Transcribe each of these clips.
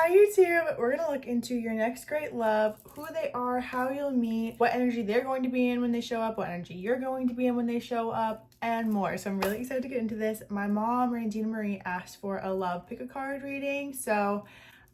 Hi YouTube, we're gonna look into your next great love, who they are, how you'll meet, what energy they're going to be in when they show up, what energy you're going to be in when they show up, and more. So I'm really excited to get into this. My mom, Randina Marie, asked for a love pick a card reading, so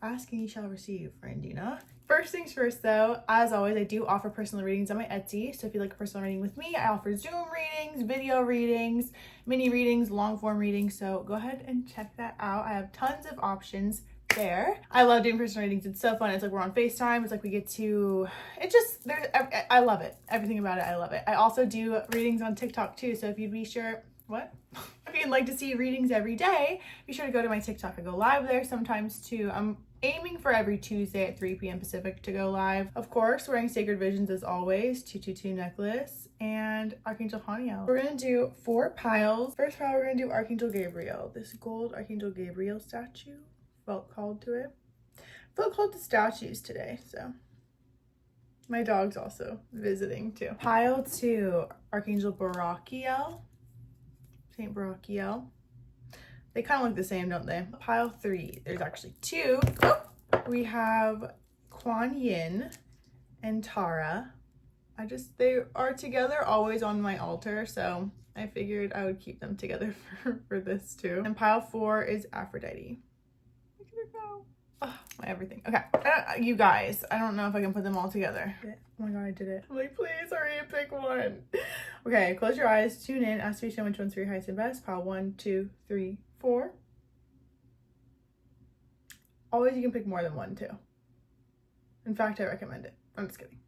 ask and you shall receive, Randina. First things first though, as always, I do offer personal readings on my Etsy. So if you'd like a personal reading with me, I offer Zoom readings, video readings, mini readings, long form readings. So go ahead and check that out. I have tons of options there. I love doing personal readings. It's so fun. It's like we're on FaceTime. It's like we get to, I love it. Everything about it, I love it. I also do readings on TikTok too. So if you'd be sure, if you'd like to see readings every day, be sure to go to my TikTok. I go live there sometimes too. I'm aiming for every Tuesday at 3 p.m. Pacific to go live. Of course, wearing Sacred Visions as always, 222 necklace, and Archangel Hiiiiii. We're gonna do 4 piles. First pile, we're gonna do Archangel Gabriel. This gold Archangel Gabriel statue. Felt called to it. Felt called to statues today, so. My dog's also visiting too. Pile 2, Archangel Barachiel. Saint Barachiel. They kind of look the same, don't they? Pile 3, there's actually 2. We have Quan and Tara. They are together always on my altar, so I figured I would keep them together for this too. And pile 4 is Aphrodite. Look at her go. Oh, my everything. Okay, you guys, I don't know if I can put them all together. Oh my god, I did it. I'm like, please hurry and pick one. Okay, close your eyes, tune in, ask me which one's for your highest and best. Pile 1, 2, 3, 4. Always you can pick more than one too. In fact, I recommend it. I'm just kidding.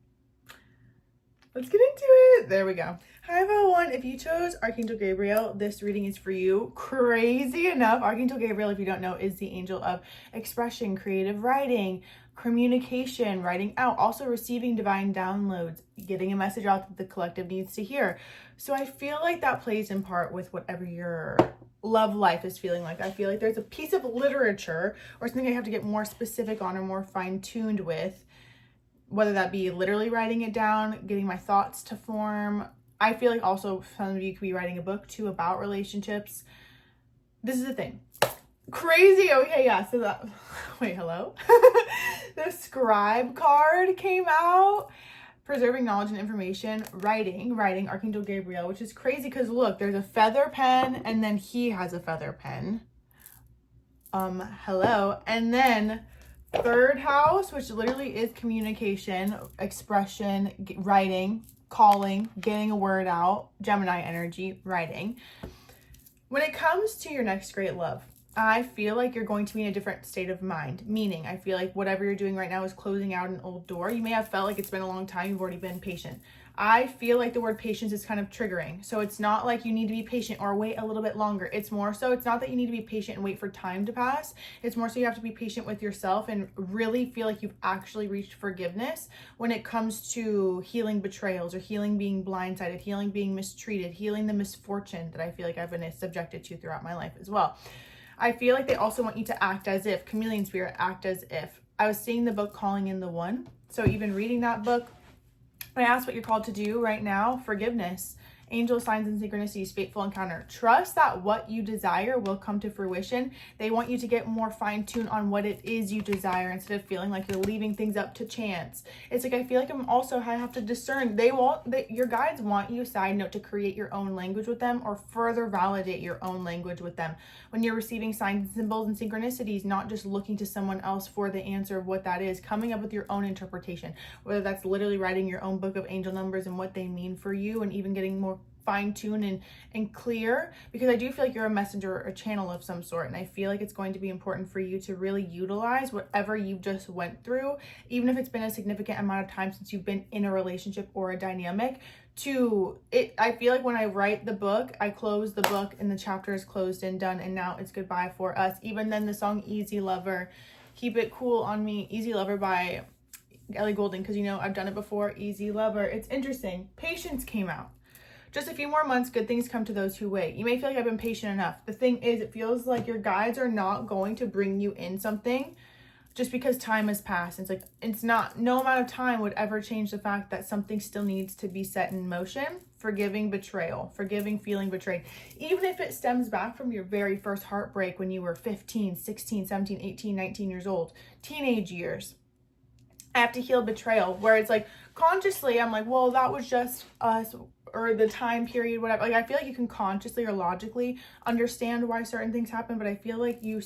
Let's get into it. There we go. Hi, pile 1. If you chose Archangel Gabriel, this reading is for you. Crazy enough, Archangel Gabriel, if you don't know, is the angel of expression, creative writing, communication, writing out, also receiving divine downloads, getting a message out that the collective needs to hear. So I feel like that plays in part with whatever your love life is feeling like. I feel like there's a piece of literature or something I have to get more specific on or more fine-tuned with, whether that be literally writing it down, getting my thoughts to form. I feel like also some of you could be writing a book too about relationships. This is the thing. Crazy. Okay, yeah, so that, wait, hello? The scribe card came out. Preserving knowledge and information, writing, Archangel Gabriel, which is crazy because look, there's a feather pen and then he has a feather pen. Hello. And then 3rd house, which literally is communication, expression, writing, calling, getting a word out, Gemini energy, writing. When it comes to your next great love, I feel like you're going to be in a different state of mind, meaning I feel like whatever you're doing right now is closing out an old door. You may have felt like it's been a long time. You've already been patient. I feel like the word patience is kind of triggering. So it's not like you need to be patient or wait a little bit longer. It's more so, it's not that you need to be patient and wait for time to pass. It's more so you have to be patient with yourself and really feel like you've actually reached forgiveness when it comes to healing betrayals or healing being blindsided, healing being mistreated, healing the misfortune that I feel like I've been subjected to throughout my life as well. I feel like they also want you to act as if, chameleon spirit, act as if. I was seeing the book Calling in the One. So even reading that book, I asked what you're called to do right now, forgiveness, angel signs and synchronicities, fateful encounter. Trust that what you desire will come to fruition. They want you to get more fine-tuned on what it is you desire instead of feeling like you're leaving things up to chance. It's like I feel like I have to discern. Your guides want you, side note, to create your own language with them or further validate your own language with them. When you're receiving signs and symbols and synchronicities, not just looking to someone else for the answer of what that is, coming up with your own interpretation, whether that's literally writing your own book of angel numbers and what they mean for you, and even getting more fine-tuned and clear, because I do feel like you're a messenger or a channel of some sort, and I feel like it's going to be important for you to really utilize whatever you just went through, even if it's been a significant amount of time since you've been in a relationship or a dynamic. I feel like when I write the book, I close the book and the chapter is closed and done, and now it's goodbye for us. Even then, the song Easy Lover, Keep It Cool on Me, Easy Lover by Ellie Goulding, because I've done it before. Easy Lover. It's interesting. Patience came out. Just a few more months, good things come to those who wait. You may feel like I've been patient enough. The thing is, it feels like your guides are not going to bring you in something just because time has passed. It's like, no amount of time would ever change the fact that something still needs to be set in motion forgiving betrayal, forgiving feeling betrayed. Even if it stems back from your very first heartbreak when you were 15, 16, 17, 18, 19 years old, teenage years. I have to heal betrayal, where it's like consciously I'm like, well, that was just us, or the time period, whatever. Like, I feel like you can consciously or logically understand why certain things happen, but I feel like you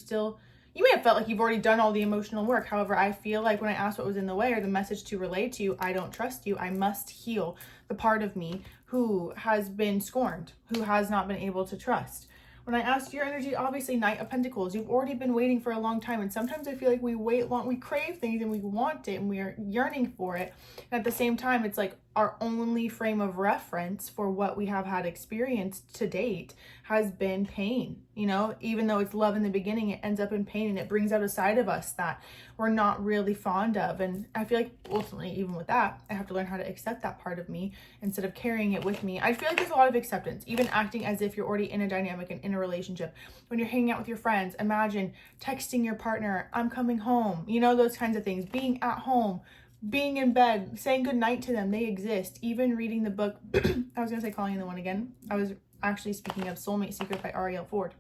may have felt like you've already done all the emotional work. However, I feel like when I asked what was in the way or the message to relay to you, I don't trust you. I must heal the part of me who has been scorned, who has not been able to trust. When I asked your energy, obviously Knight of Pentacles, you've already been waiting for a long time. And sometimes I feel like we wait long, we crave things and we want it and we are yearning for it. And at the same time, it's like our only frame of reference for what we have had experienced to date has been pain. You know, even though it's love in the beginning, it ends up in pain, and it brings out a side of us that we're not really fond of. And I feel like ultimately, even with that, I have to learn how to accept that part of me instead of carrying it with me. I feel like there's a lot of acceptance, even acting as if you're already in a dynamic and in a relationship. When you're hanging out with your friends, imagine texting your partner, I'm coming home, you know, those kinds of things, being at home, being in bed, saying goodnight to them. They exist. Even reading the book, I was going to say Calling in the One Again. I was actually speaking of Soulmate Secret by Ariel Ford.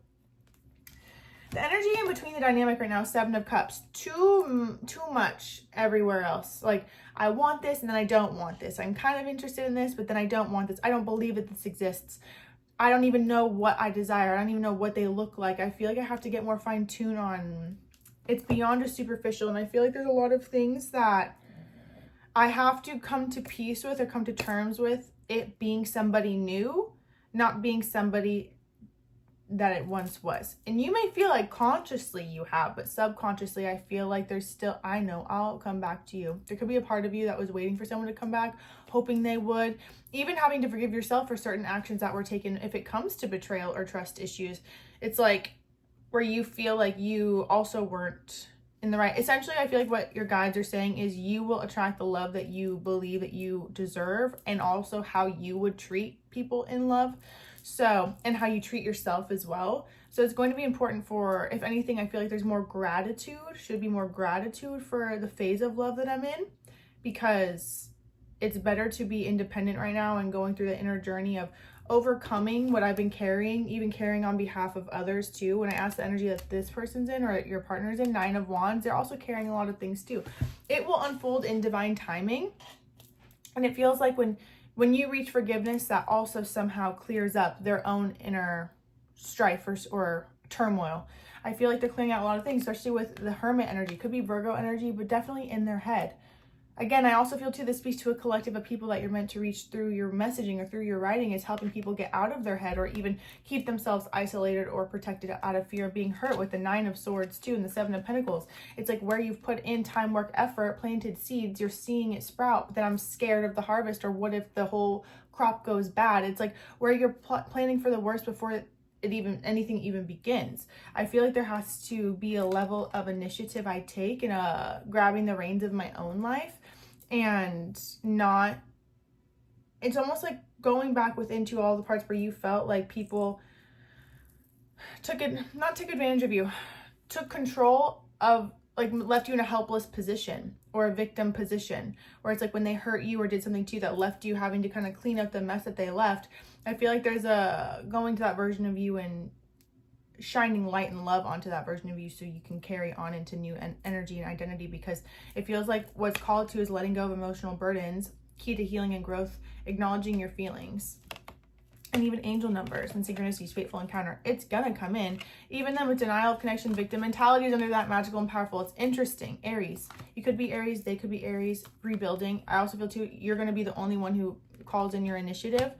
The energy in between the dynamic right now, Seven of Cups, too much everywhere else. Like, I want this and then I don't want this. I'm kind of interested in this, but then I don't want this. I don't believe that this exists. I don't even know what I desire. I don't even know what they look like. I feel like I have to get more fine-tuned on. It's beyond just superficial, and I feel like there's a lot of things that I have to come to peace with or come to terms with it being somebody new, not being somebody that it once was. And you may feel like consciously you have, but subconsciously I feel like there's still, I know I'll come back to you. There could be a part of you that was waiting for someone to come back, hoping they would. Even having to forgive yourself for certain actions that were taken. If it comes to betrayal or trust issues, it's like where you feel like you also weren't in the right. Essentially, I feel like what your guides are saying is you will attract the love that you believe that you deserve, and also how you would treat people in love. So, and how you treat yourself as well. So it's going to be important for, if anything, I feel like there's more gratitude, should be more gratitude for the phase of love that I'm in, because it's better to be independent right now and going through the inner journey of overcoming what I've been carrying, even carrying on behalf of others too. When I ask the energy that this person's in or your partner's in, Nine of Wands, they're also carrying a lot of things too. It will unfold in divine timing. And it feels like when you reach forgiveness, that also somehow clears up their own inner strife or turmoil. I feel like they're clearing out a lot of things, especially with the Hermit energy. Could be Virgo energy, but definitely in their head. Again, I also feel too, this speaks to a collective of people that you're meant to reach through your messaging or through your writing, is helping people get out of their head or even keep themselves isolated or protected out of fear of being hurt, with the Nine of Swords too and the Seven of Pentacles. It's like where you've put in time, work, effort, planted seeds, you're seeing it sprout, but then I'm scared of the harvest, or what if the whole crop goes bad? It's like where you're planning for the worst before anything even begins. I feel like there has to be a level of initiative I take in grabbing the reins of my own life, and not, it's almost like going back within to all the parts where you felt like people not took advantage of you, took control of, like left you in a helpless position or a victim position, where it's like when they hurt you or did something to you that left you having to kind of clean up the mess that they left. I feel like there's a going to that version of you and shining light and love onto that version of you, so you can carry on into new energy and identity, because it feels like what's called to is letting go of emotional burdens, key to healing and growth, acknowledging your feelings. And even angel numbers and synchronicities, fateful encounter, it's gonna come in. Even then with denial of connection, victim mentality is under that magical and powerful. It's interesting. Aries, you could be Aries, they could be Aries, rebuilding. I also feel too, you're gonna be the only one who calls in your initiative.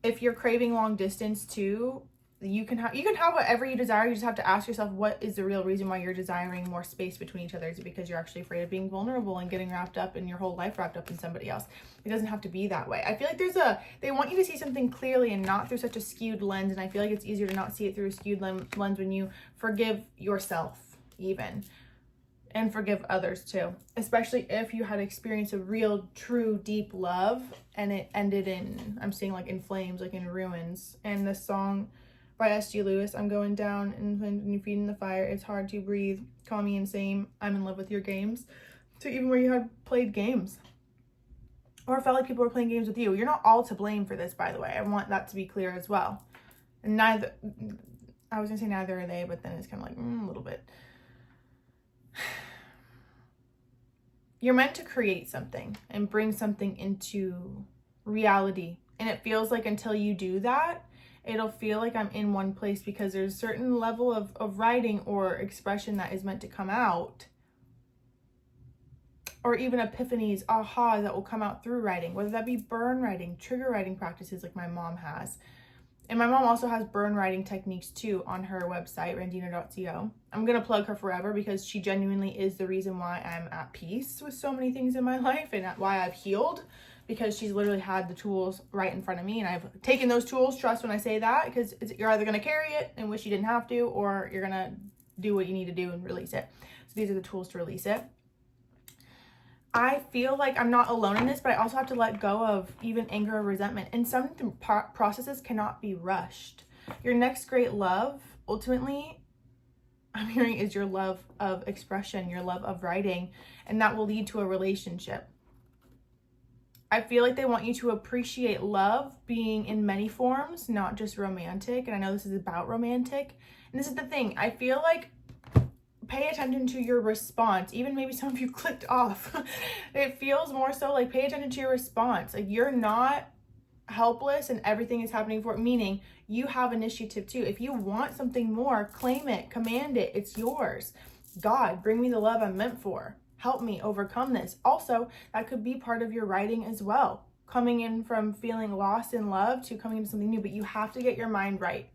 If you're craving long distance too, you can have whatever you desire. You just have to ask yourself, what is the real reason why you're desiring more space between each other? Is it because you're actually afraid of being vulnerable and getting wrapped up in your whole life wrapped up in somebody else? It doesn't have to be that way. I feel like they want you to see something clearly and not through such a skewed lens. And I feel like it's easier to not see it through a skewed lens when you forgive yourself even, and forgive others too. Especially if you had experienced a real, true, deep love and it ended in, I'm seeing like in flames, like in ruins. And the song by S.G. Lewis, I'm going down and when you're feeding the fire, it's hard to breathe, call me insane, I'm in love with your games. So even where you had played games, or felt like people were playing games with you. You're not all to blame for this, by the way. I want that to be clear as well. And neither, I was gonna say neither are they, but then it's kind of like a little bit. You're meant to create something and bring something into reality. And it feels like until you do that, it'll feel like I'm in one place, because there's a certain level of writing or expression that is meant to come out, or even epiphanies, aha, that will come out through writing, whether that be burn writing, trigger writing practices like my mom has. And my mom also has burn writing techniques too on her website, randina.co. I'm going to plug her forever because she genuinely is the reason why I'm at peace with so many things in my life and why I've healed, because she's literally had the tools right in front of me, and I've taken those tools, trust when I say that, because you're either going to carry it and wish you didn't have to, or you're going to do what you need to do and release it. So these are the tools to release it. I feel like I'm not alone in this, but I also have to let go of even anger or resentment. And some processes cannot be rushed. Your next great love, ultimately, I'm hearing, is your love of expression, your love of writing, and that will lead to a relationship. I feel like they want you to appreciate love being in many forms, not just romantic. And I know this is about romantic. And this is the thing. I feel like pay attention to your response. Even maybe some of you clicked off. It feels more so like pay attention to your response. Like you're not helpless and everything is happening for it, meaning you have initiative too. If you want something more, claim it, command it. It's yours. God, bring me the love I'm meant for. Help me overcome this. Also, that could be part of your writing as well. Coming in from feeling lost in love to coming into something new, but you have to get your mind right,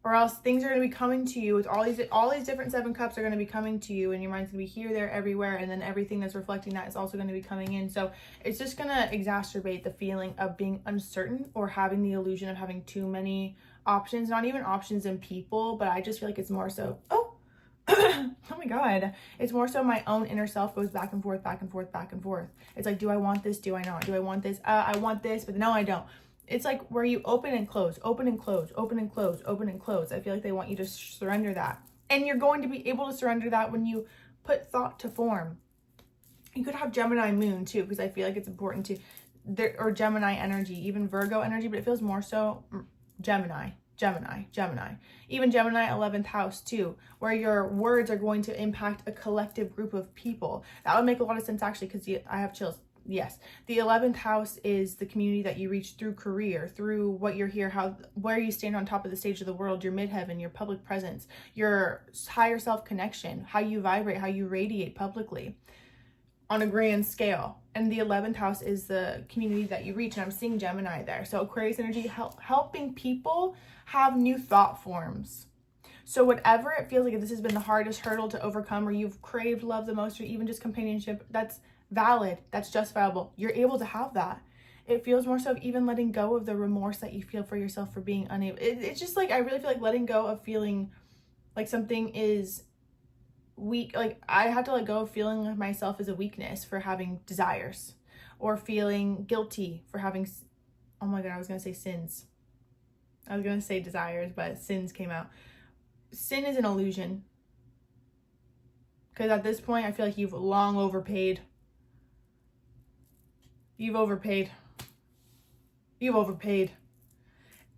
or else things are going to be coming to you with all these different 7 cups are going to be coming to you, and your mind's going to be here, there, everywhere, and then everything that's reflecting that is also going to be coming in. So it's just going to exacerbate the feeling of being uncertain or having the illusion of having too many options, not even options in people, but I just feel like it's more so, oh my God. It's more so my own inner self goes back and forth, back and forth, back and forth. It's like, do I want this? Do I not? Do I want this? I want this, but no, I don't. It's like where you open and close, open and close, open and close, open and close. I feel like they want you to surrender that. And you're going to be able to surrender that when you put thought to form. You could have Gemini moon too, because I feel like it's important to, or Gemini energy, even Virgo energy, but it feels more so Gemini. Even Gemini 11th house too, where your words are going to impact a collective group of people. That would make a lot of sense actually, because I have chills. Yes, the 11th house is the community that you reach through career, through what you're here, where you stand on top of the stage of the world, your midheaven, your public presence, your higher self connection, how you vibrate, how you radiate publicly on a grand scale. And the 11th house is the community that you reach, and I'm seeing Gemini there. So Aquarius energy, helping people have new thought forms. So whatever it feels like, if this has been the hardest hurdle to overcome, or you've craved love the most, or even just companionship, that's valid, that's justifiable. You're able to have that. It feels more so of even letting go of the remorse that you feel for yourself for being unable. It's just like, I really feel like letting go of feeling like something is weak. Like I had to let go of feeling like myself as a weakness for having desires, or feeling guilty for having, oh my God, I was going to say sins. I was going to say desires, but sins came out. Sin is an illusion. Because at this point, I feel like you've long overpaid. You've overpaid.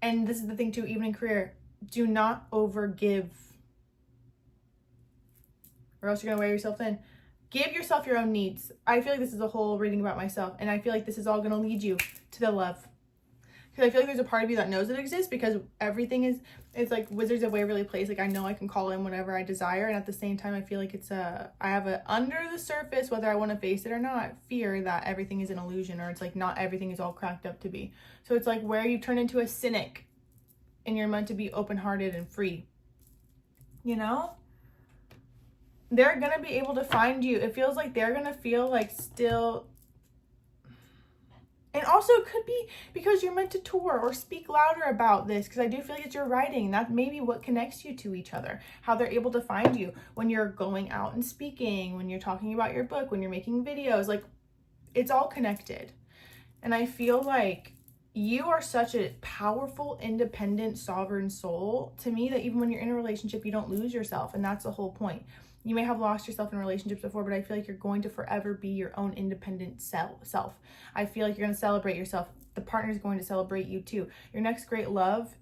And this is the thing too, even in career, do not overgive, or else you're going to wear yourself thin. Give yourself your own needs. I feel like this is a whole reading about myself, and I feel like this is all going to lead you to the love. Because I feel like there's a part of you that knows it exists, because everything it's like Wizards of Waverly Place. Like I know I can call in whatever I desire, and at the same time I feel like I have a under the surface, whether I want to face it or not, fear that everything is an illusion, or it's like not everything is all cracked up to be. So it's like where you turn into a cynic and you're meant to be open-hearted and free. You know? They're going to be able to find you. It feels like they're going to feel like still. And also it could be because you're meant to tour or speak louder about this, because I do feel like it's your writing. That may be what connects you to each other, how they're able to find you when you're going out and speaking, when you're talking about your book, when you're making videos. Like it's all connected. And I feel like you are such a powerful, independent, sovereign soul to me, that even when you're in a relationship, you don't lose yourself. And that's the whole point. You may have lost yourself in relationships before, but I feel like you're going to forever be your own independent self. I feel like you're going to celebrate yourself. The partner is going to celebrate you too. Your next great love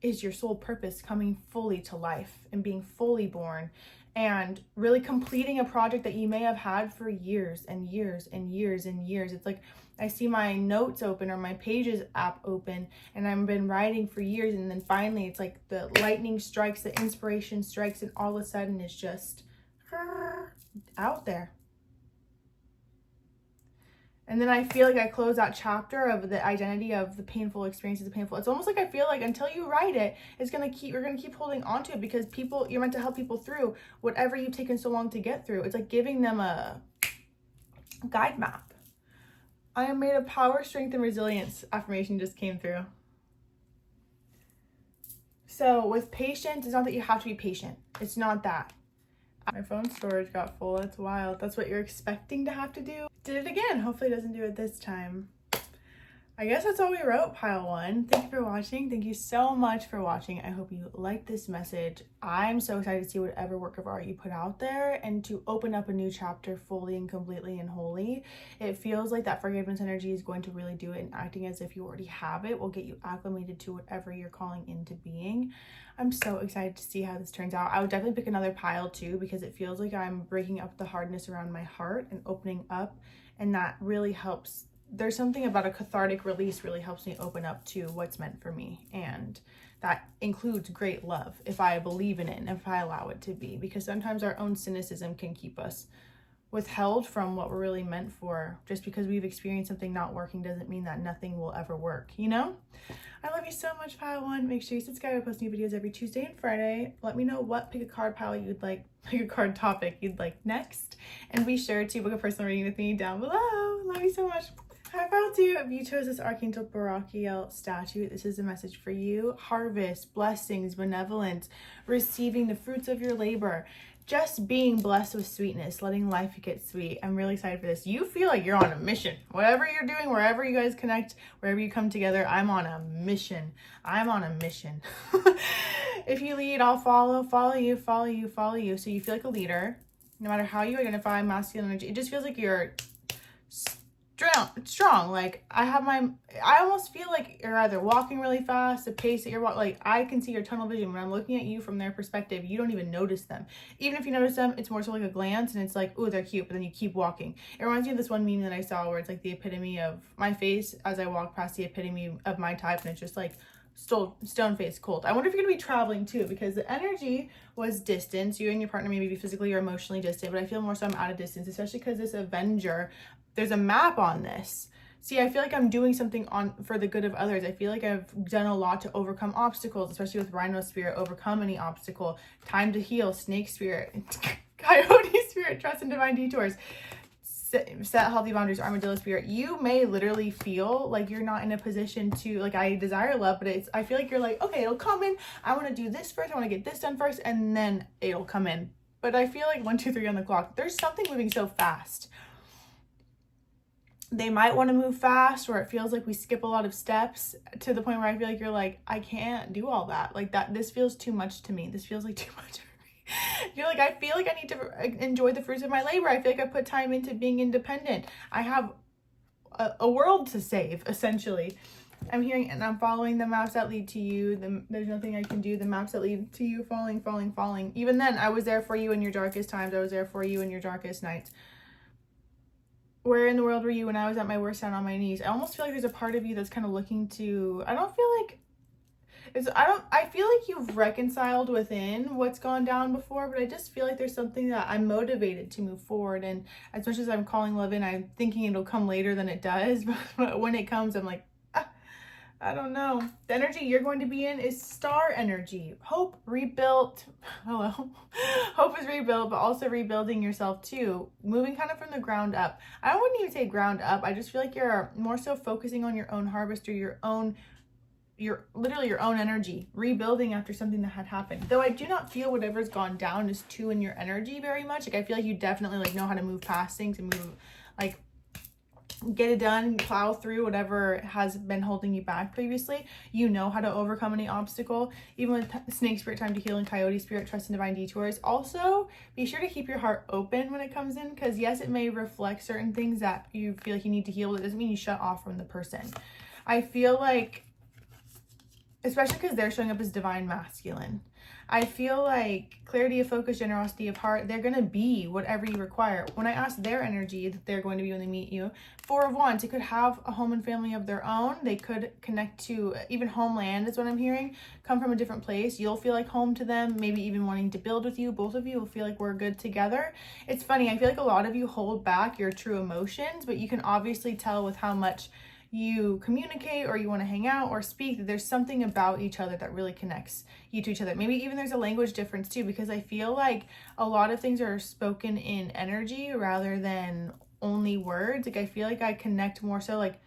is your soul purpose coming fully to life and being fully born and really completing a project that you may have had for years and years and years and years. It's like I see my notes open or my Pages app open, and I've been writing for years, and then finally it's like the lightning strikes, the inspiration strikes, and all of a sudden it's just out there. And then I feel like I close that chapter of the identity of the painful experiences, the painful. It's almost like I feel like until you write it, you're gonna keep holding on to it, because you're meant to help people through whatever you've taken so long to get through. It's like giving them a guide map. I am made of power, strength, and resilience. Affirmation just came through. So with patience, it's not that you have to be patient. It's not that. My phone storage got full. That's wild. That's what you're expecting to have to do. Did it again. Hopefully it doesn't do it this time. I guess that's all we wrote, pile one. Thank you for watching. Thank you so much for watching. I hope you liked this message. I'm so excited to see whatever work of art you put out there and to open up a new chapter fully and completely and wholly. It feels like that forgiveness energy is going to really do it, and acting as if you already have it will get you acclimated to whatever you're calling into being. I'm so excited to see how this turns out. I would definitely pick another pile too, because it feels like I'm breaking up the hardness around my heart and opening up, and that really helps. There's something about a cathartic release really helps me open up to what's meant for me, and that includes great love if I believe in it and if I allow it to be, because sometimes our own cynicism can keep us withheld from what we're really meant for. Just because we've experienced something not working doesn't mean that nothing will ever work, you know? I love you so much, pile one. Make sure you subscribe. I post new videos every Tuesday and Friday. Let me know what pick a card pile you'd like, pick a card topic you'd like next, and be sure to book a personal reading with me down below. Love you so much. High five to you. If you chose this Archangel Barachiel statue, this is a message for you. Harvest, blessings, benevolence, receiving the fruits of your labor, just being blessed with sweetness, letting life get sweet. I'm really excited for this. You feel like you're on a mission. Whatever you're doing, wherever you guys connect, wherever you come together, I'm on a mission. I'm on a mission. If you lead, I'll follow you. So you feel like a leader, no matter how you identify, masculine energy. It just feels like you're strong. Like I almost feel like you're either walking really fast, the pace that you're walking, like I can see your tunnel vision when I'm looking at you from their perspective. You don't even notice them. Even if you notice them, it's more so like a glance, and it's like, oh, they're cute, but then you keep walking. It reminds me of this one meme that I saw where it's like the epitome of my face as I walk past the epitome of my type, and it's just like stone face cold. I wonder if you're gonna be traveling too, because the energy was distance. You and your partner may be physically or emotionally distant, but I feel more so I'm at a distance, especially because this Avenger, there's a map on this. See, I feel like I'm doing something for the good of others. I feel like I've done a lot to overcome obstacles, especially with Rhino Spirit, overcome any obstacle. Time to heal, Snake Spirit, Coyote Spirit, trust in divine detours. Set healthy boundaries, Armadillo Spirit. You may literally feel like you're not in a position to, like, I desire love, but I feel like you're like, okay, it'll come in. I want to do this first. I want to get this done first, and then it'll come in. But I feel like 1, 2, 3 on the clock. There's something moving so fast. They might want to move fast, or it feels like we skip a lot of steps to the point where I feel like you're like, I can't do all that. Like that, this feels too much to me. This feels like too much. You're like, I feel like I need to enjoy the fruits of my labor. I feel like I put time into being independent. I have a world to save, essentially. I'm hearing and I'm following the maps that lead to you. There's nothing I can do. The maps that lead to you, falling. Even then, I was there for you in your darkest times. I was there for you in your darkest nights. Where in the world were you when I was at my worst down on my knees? I almost feel like there's a part of you that's kind of looking to, I feel like you've reconciled within what's gone down before, but I just feel like there's something that I'm motivated to move forward. And as much as I'm calling love in, I'm thinking it'll come later than it does. But when it comes, I'm like, I don't know. The energy you're going to be in is star energy. Hope rebuilt. Hello. Hope is rebuilt, but also rebuilding yourself too. Moving kind of from the ground up. I wouldn't even say ground up. I just feel like you're more so focusing on your own harvest, or literally your own energy, rebuilding after something that had happened. Though I do not feel whatever's gone down is 2 in your energy very much. Like I feel like you definitely like know how to move past things and move, like get it done, plow through whatever has been holding you back previously. You know how to overcome any obstacle. Even with Snake Spirit, Time to Heal, and Coyote Spirit, Trust in Divine Detours. Also, be sure to keep your heart open when it comes in, because yes, it may reflect certain things that you feel like you need to heal, but it doesn't mean you shut off from the person. I feel like, especially because they're showing up as divine masculine, I feel like clarity of focus, generosity of heart, they're going to be whatever you require. When I ask their energy that they're going to be when they meet you, Four of Wands, it could have a home and family of their own. They could connect to even homeland is what I'm hearing. Come from a different place. You'll feel like home to them, maybe even wanting to build with you. Both of you will feel like we're good together. It's funny. I feel like a lot of you hold back your true emotions, but you can obviously tell with how much you communicate or you want to hang out or speak that there's something about each other that really connects you to each other. Maybe even there's a language difference too, because I feel like a lot of things are spoken in energy rather than only words. Like I feel like I connect more so like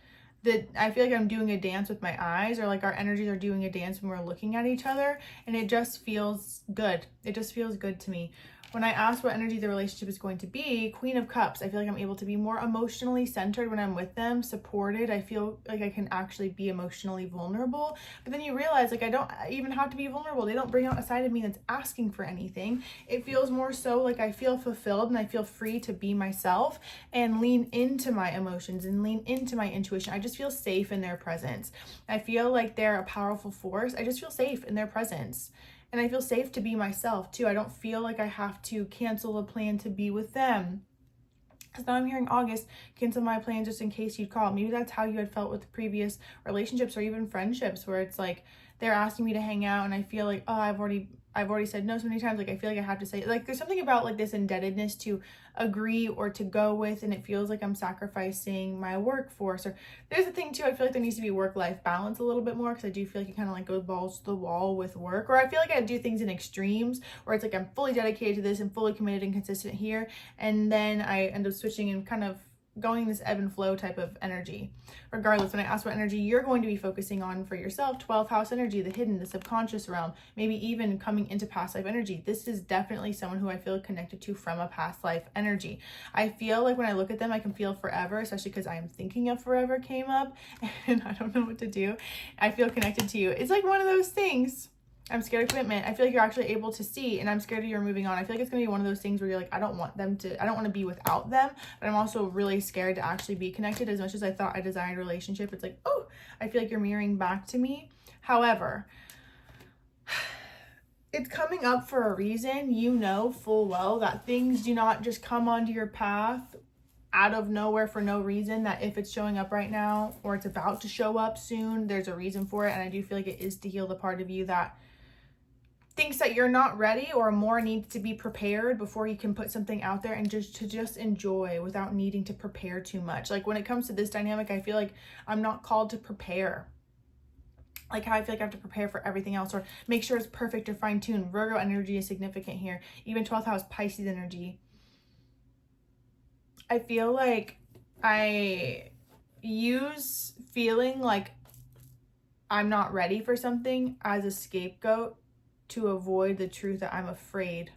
I feel like I'm doing a dance with my eyes, or like our energies are doing a dance when we're looking at each other, and it just feels good. It just feels good to me. When I ask what energy the relationship is going to be, Queen of Cups, I feel like I'm able to be more emotionally centered when I'm with them, supported. I feel like I can actually be emotionally vulnerable. But then you realize, like, I don't even have to be vulnerable. They don't bring out a side of me that's asking for anything. It feels more so like I feel fulfilled and I feel free to be myself and lean into my emotions and lean into my intuition. I just feel safe in their presence. I feel like they're a powerful force. I just feel safe in their presence. And I feel safe to be myself too. I don't feel like I have to cancel a plan to be with them. Because now I'm hearing August, cancel my plans just in case you'd call. Maybe that's how you had felt with previous relationships or even friendships, where it's like they're asking me to hang out and I feel like, oh, I've already said no so many times. Like I feel like I have to say, like there's something about like this indebtedness to agree or to go with, and it feels like I'm sacrificing my workforce. Or there's a thing too, I feel like there needs to be work-life balance a little bit more, because I do feel like it kind of like goes balls to the wall with work. Or I feel like I do things in extremes where it's like I'm fully dedicated to this and fully committed and consistent here, and then I end up switching and kind of going this ebb and flow type of energy. Regardless, when I ask what energy you're going to be focusing on for yourself, 12th house energy, the hidden, the subconscious realm, maybe even coming into past life energy. This is definitely someone who I feel connected to from a past life energy. I feel like when I look at them, I can feel forever, especially because I am thinking of forever came up and I don't know what to do. I feel connected to you. It's like one of those things. I'm scared of commitment. I feel like you're actually able to see, and I'm scared of you're moving on. I feel like it's going to be one of those things where you're like, I don't want to be without them, but I'm also really scared to actually be connected. As much as I thought I desired a relationship, it's like, oh, I feel like you're mirroring back to me. However, it's coming up for a reason. You know full well that things do not just come onto your path out of nowhere for no reason. That if it's showing up right now or it's about to show up soon, there's a reason for it. And I do feel like it is to heal the part of you that thinks that you're not ready or more needs to be prepared before you can put something out there, and just enjoy without needing to prepare too much. Like when it comes to this dynamic, I feel like I'm not called to prepare. Like how I feel like I have to prepare for everything else or make sure it's perfect or fine-tuned. Virgo energy is significant here. Even 12th house Pisces energy. I feel like I use feeling like I'm not ready for something as a scapegoat to avoid the truth that I'm afraid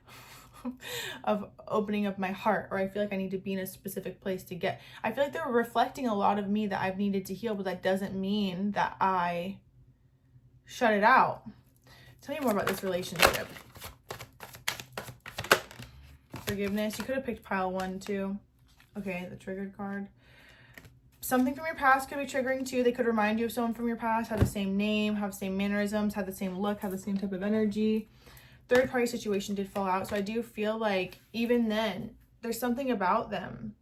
of opening up my heart, or I feel like I need to be in a specific place to get. I feel like they're reflecting a lot of me that I've needed to heal, but that doesn't mean that I shut it out. Tell me more about this relationship. Forgiveness. You could have picked pile 1 too. Okay, the triggered card. Something from your past could be triggering too. They could remind you of someone from your past, have the same name, have the same mannerisms, have the same look, have the same type of energy. Third party situation did fall out. So I do feel like even then, there's something about them.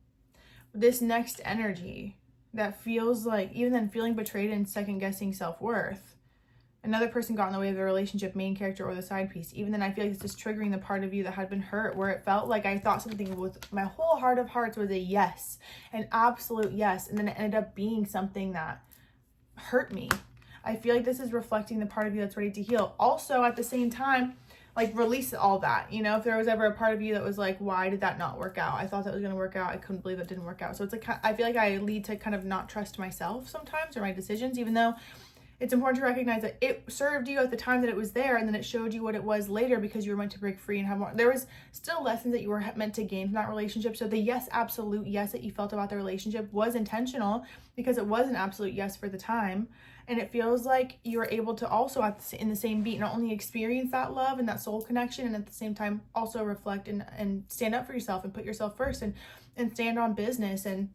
This next energy that feels like, even then, feeling betrayed and second guessing self-worth. Another person got in the way of the relationship, main character or the side piece. Even then, I feel like this is triggering the part of you that had been hurt, where it felt like I thought something with my whole heart of hearts was a yes, an absolute yes. And then it ended up being something that hurt me. I feel like this is reflecting the part of you that's ready to heal. Also, at the same time, like release all that. You know, if there was ever a part of you that was like, why did that not work out? I thought that was going to work out. I couldn't believe it didn't work out. So it's like, I feel like I lead to kind of not trust myself sometimes or my decisions, even though It's important to recognize that it served you at the time that it was there, and then it showed you what it was later because you were meant to break free and have more. There was still lessons that you were meant to gain from that relationship. So the yes, absolute yes that you felt about the relationship was intentional because it was an absolute yes for the time. And it feels like you were able to also in the same beat not only experience that love and that soul connection, and at the same time also reflect and stand up for yourself and put yourself first and stand on business and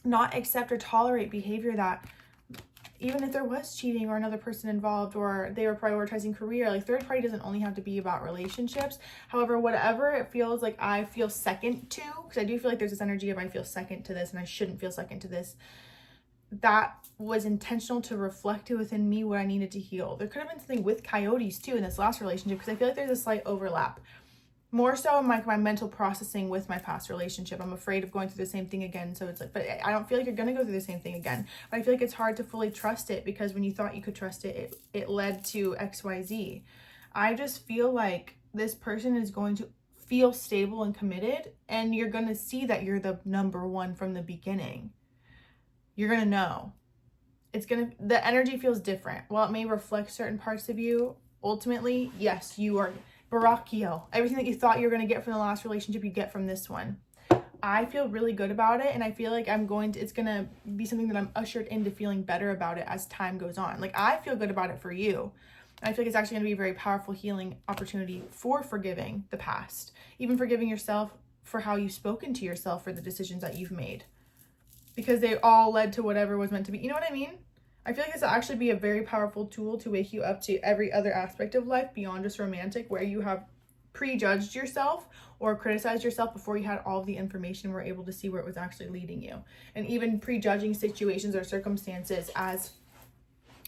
not accept or tolerate behavior that, even if there was cheating or another person involved or they were prioritizing career, like third party doesn't only have to be about relationships. However, whatever it feels like I feel second to, because I do feel like there's this energy of I feel second to this and I shouldn't feel second to this, that was intentional to reflect within me what I needed to heal. There could have been something with coyotes too in this last relationship, because I feel like there's a slight overlap. More so in my mental processing with my past relationship. I'm afraid of going through the same thing again. So it's like, but I don't feel like you're going to go through the same thing again. But I feel like it's hard to fully trust it because when you thought you could trust it, it led to XYZ. I just feel like this person is going to feel stable and committed, and you're going to see that you're the number one from the beginning. You're going to know. The energy feels different. While it may reflect certain parts of you, ultimately, yes, you are Barachiel. Everything that you thought you were going to get from the last relationship, you get from this one. I feel really good about it, and I feel like it's going to be something that I'm ushered into feeling better about it as time goes on. Like, I feel good about it for you. I feel like it's actually going to be a very powerful healing opportunity for forgiving the past. Even forgiving yourself for how you've spoken to yourself for the decisions that you've made. Because they all led to whatever was meant to be. You know what I mean? I feel like this will actually be a very powerful tool to wake you up to every other aspect of life beyond just romantic, where you have prejudged yourself or criticized yourself before you had all of the information and were able to see where it was actually leading you. And even prejudging situations or circumstances as,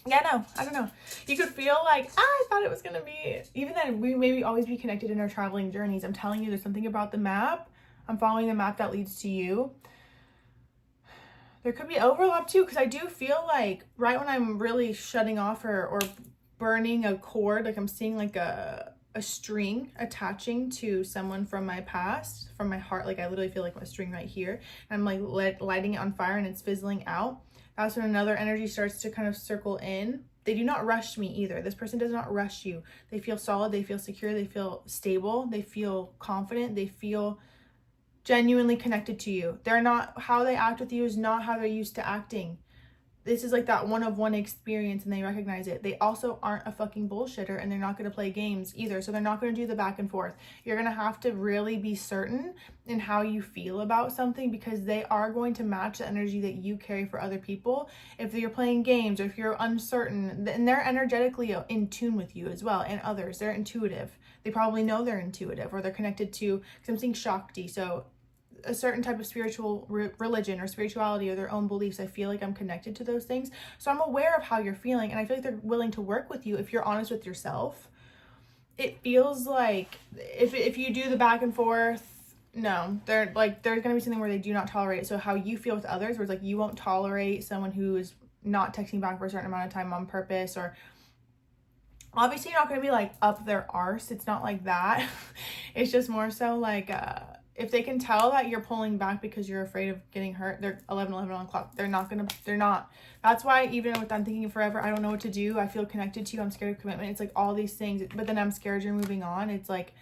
I don't know. You could feel like, I thought it was going to be, even then we maybe always be connected in our traveling journeys. I'm telling you, there's something about the map. I'm following the map that leads to you. There could be overlap too, because I do feel like right when I'm really shutting off or burning a cord, like I'm seeing like a string attaching to someone from my past, from my heart. Like I literally feel like a string right here. And I'm like lighting it on fire and it's fizzling out. That's when another energy starts to kind of circle in. They do not rush me either. This person does not rush you. They feel solid. They feel secure. They feel stable. They feel confident. They feel genuinely connected to you. They're not, how they act with you is not how they're used to acting. This is like that one-of-one experience, and they recognize it. They also aren't a fucking bullshitter, and they're not going to play games either. So they're not going to do the back and forth. You're going to have to really be certain in how you feel about something, because they are going to match the energy that you carry for other people. If you're playing games or if you're uncertain, then they're energetically in tune with you as well, and others. They're intuitive. They probably know they're intuitive, or they're connected to, because I'm seeing Shakti, so a certain type of spiritual religion or spirituality or their own beliefs. I feel like I'm connected to those things. So I'm aware of how you're feeling, and I feel like they're willing to work with you if you're honest with yourself. It feels like if you do the back and forth, no, they're like, there's going to be something where they do not tolerate it. So how you feel with others, where it's like you won't tolerate someone who is not texting back for a certain amount of time on purpose, or obviously you're not going to be like up their arse. It's not like that. It's just more so like, if they can tell that you're pulling back because you're afraid of getting hurt, they're 11 o'clock. They're not. That's why even with I'm thinking forever, I don't know what to do. I feel connected to you. I'm scared of commitment. It's like all these things, but then I'm scared you're moving on. It's like,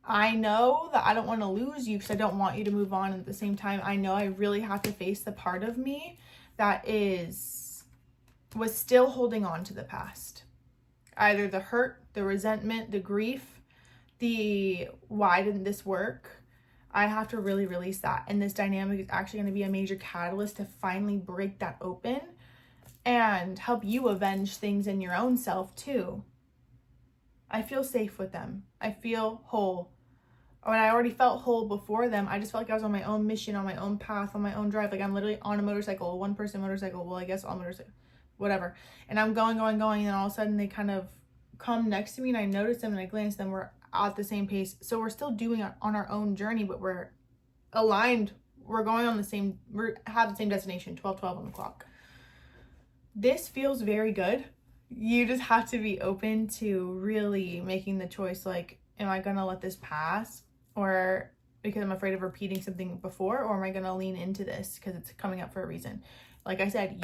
I know that I don't want to lose you because I don't want you to move on. And at the same time, I know I really have to face the part of me that was still holding on to the past. Either the hurt, the resentment, the grief, the why didn't this work? I have to really release that. And this dynamic is actually going to be a major catalyst to finally break that open and help you avenge things in your own self too. I feel safe with them. I feel whole. When I already felt whole before them, I just felt like I was on my own mission, on my own path, on my own drive. Like I'm literally on a motorcycle, a one-person motorcycle. Well, I guess on motorcycle, whatever. And I'm going, and then all of a sudden they kind of come next to me, and I notice them and I glance at them. We're at the same pace. So we're still doing it on our own journey, but we're aligned. We're going on we have the same destination, 12:12 on the clock. This feels very good. You just have to be open to really making the choice, like, am I going to let this pass? Or because I'm afraid of repeating something before, or am I going to lean into this because it's coming up for a reason? Like I said,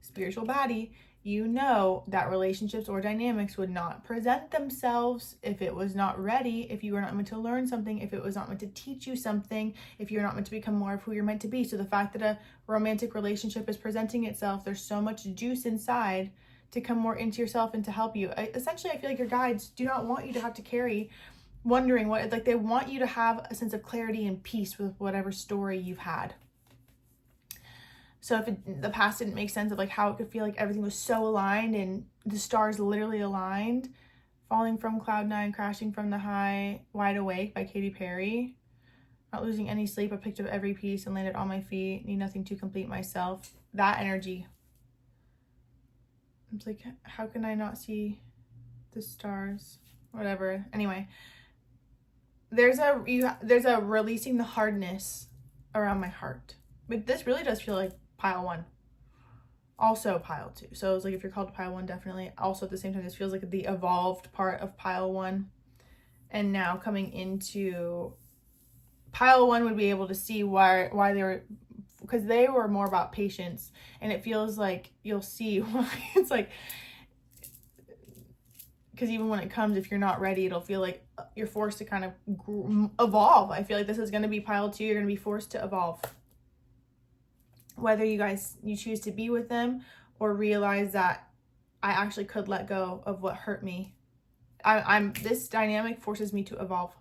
spiritual baddie, you know that relationships or dynamics would not present themselves if it was not ready, if you were not meant to learn something, if it was not meant to teach you something, if you're not meant to become more of who you're meant to be. So the fact that a romantic relationship is presenting itself, there's so much juice inside to come more into yourself and to help you. Essentially, I feel like your guides do not want you to have to carry wondering what, like, they want you to have a sense of clarity and peace with whatever story you've had. So if the past didn't make sense of like how it could feel like everything was so aligned and the stars literally aligned, falling from cloud 9, crashing from the high, wide awake by Katy Perry, not losing any sleep, I picked up every piece and landed on my feet, need nothing to complete myself. That energy. It's like, how can I not see the stars? Whatever. Anyway, there's a releasing the hardness around my heart. But this really does feel like pile 1. Also pile 2. So it's like if you're called to pile 1, definitely. Also at the same time, this feels like the evolved part of pile 1. And now coming into pile 1 would be able to see why they were, because they were more about patience. And it feels like you'll see why it's like, because even when it comes, if you're not ready, it'll feel like you're forced to kind of evolve. I feel like this is going to be pile 2. You're going to be forced to evolve. Whether you choose to be with them or realize that I actually could let go of what hurt me. This dynamic forces me to evolve.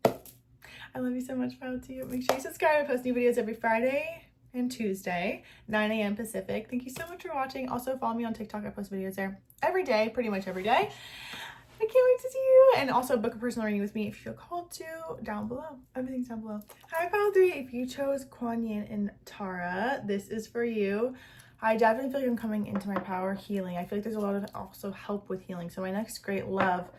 I love you so much, pile 2. Make sure you subscribe. I post new videos every Friday and Tuesday, 9 a.m. Pacific. Thank you so much for watching. Also follow me on TikTok. I post videos there every day, pretty much every day. I can't wait to see you. And also book a personal reading with me if you feel called to, down below. Everything's down below. Hi, pile 3. If you chose Quan, and Tara, this is for you. I definitely feel like I'm coming into my power healing. I feel like there's a lot of also help with healing. So my next great love,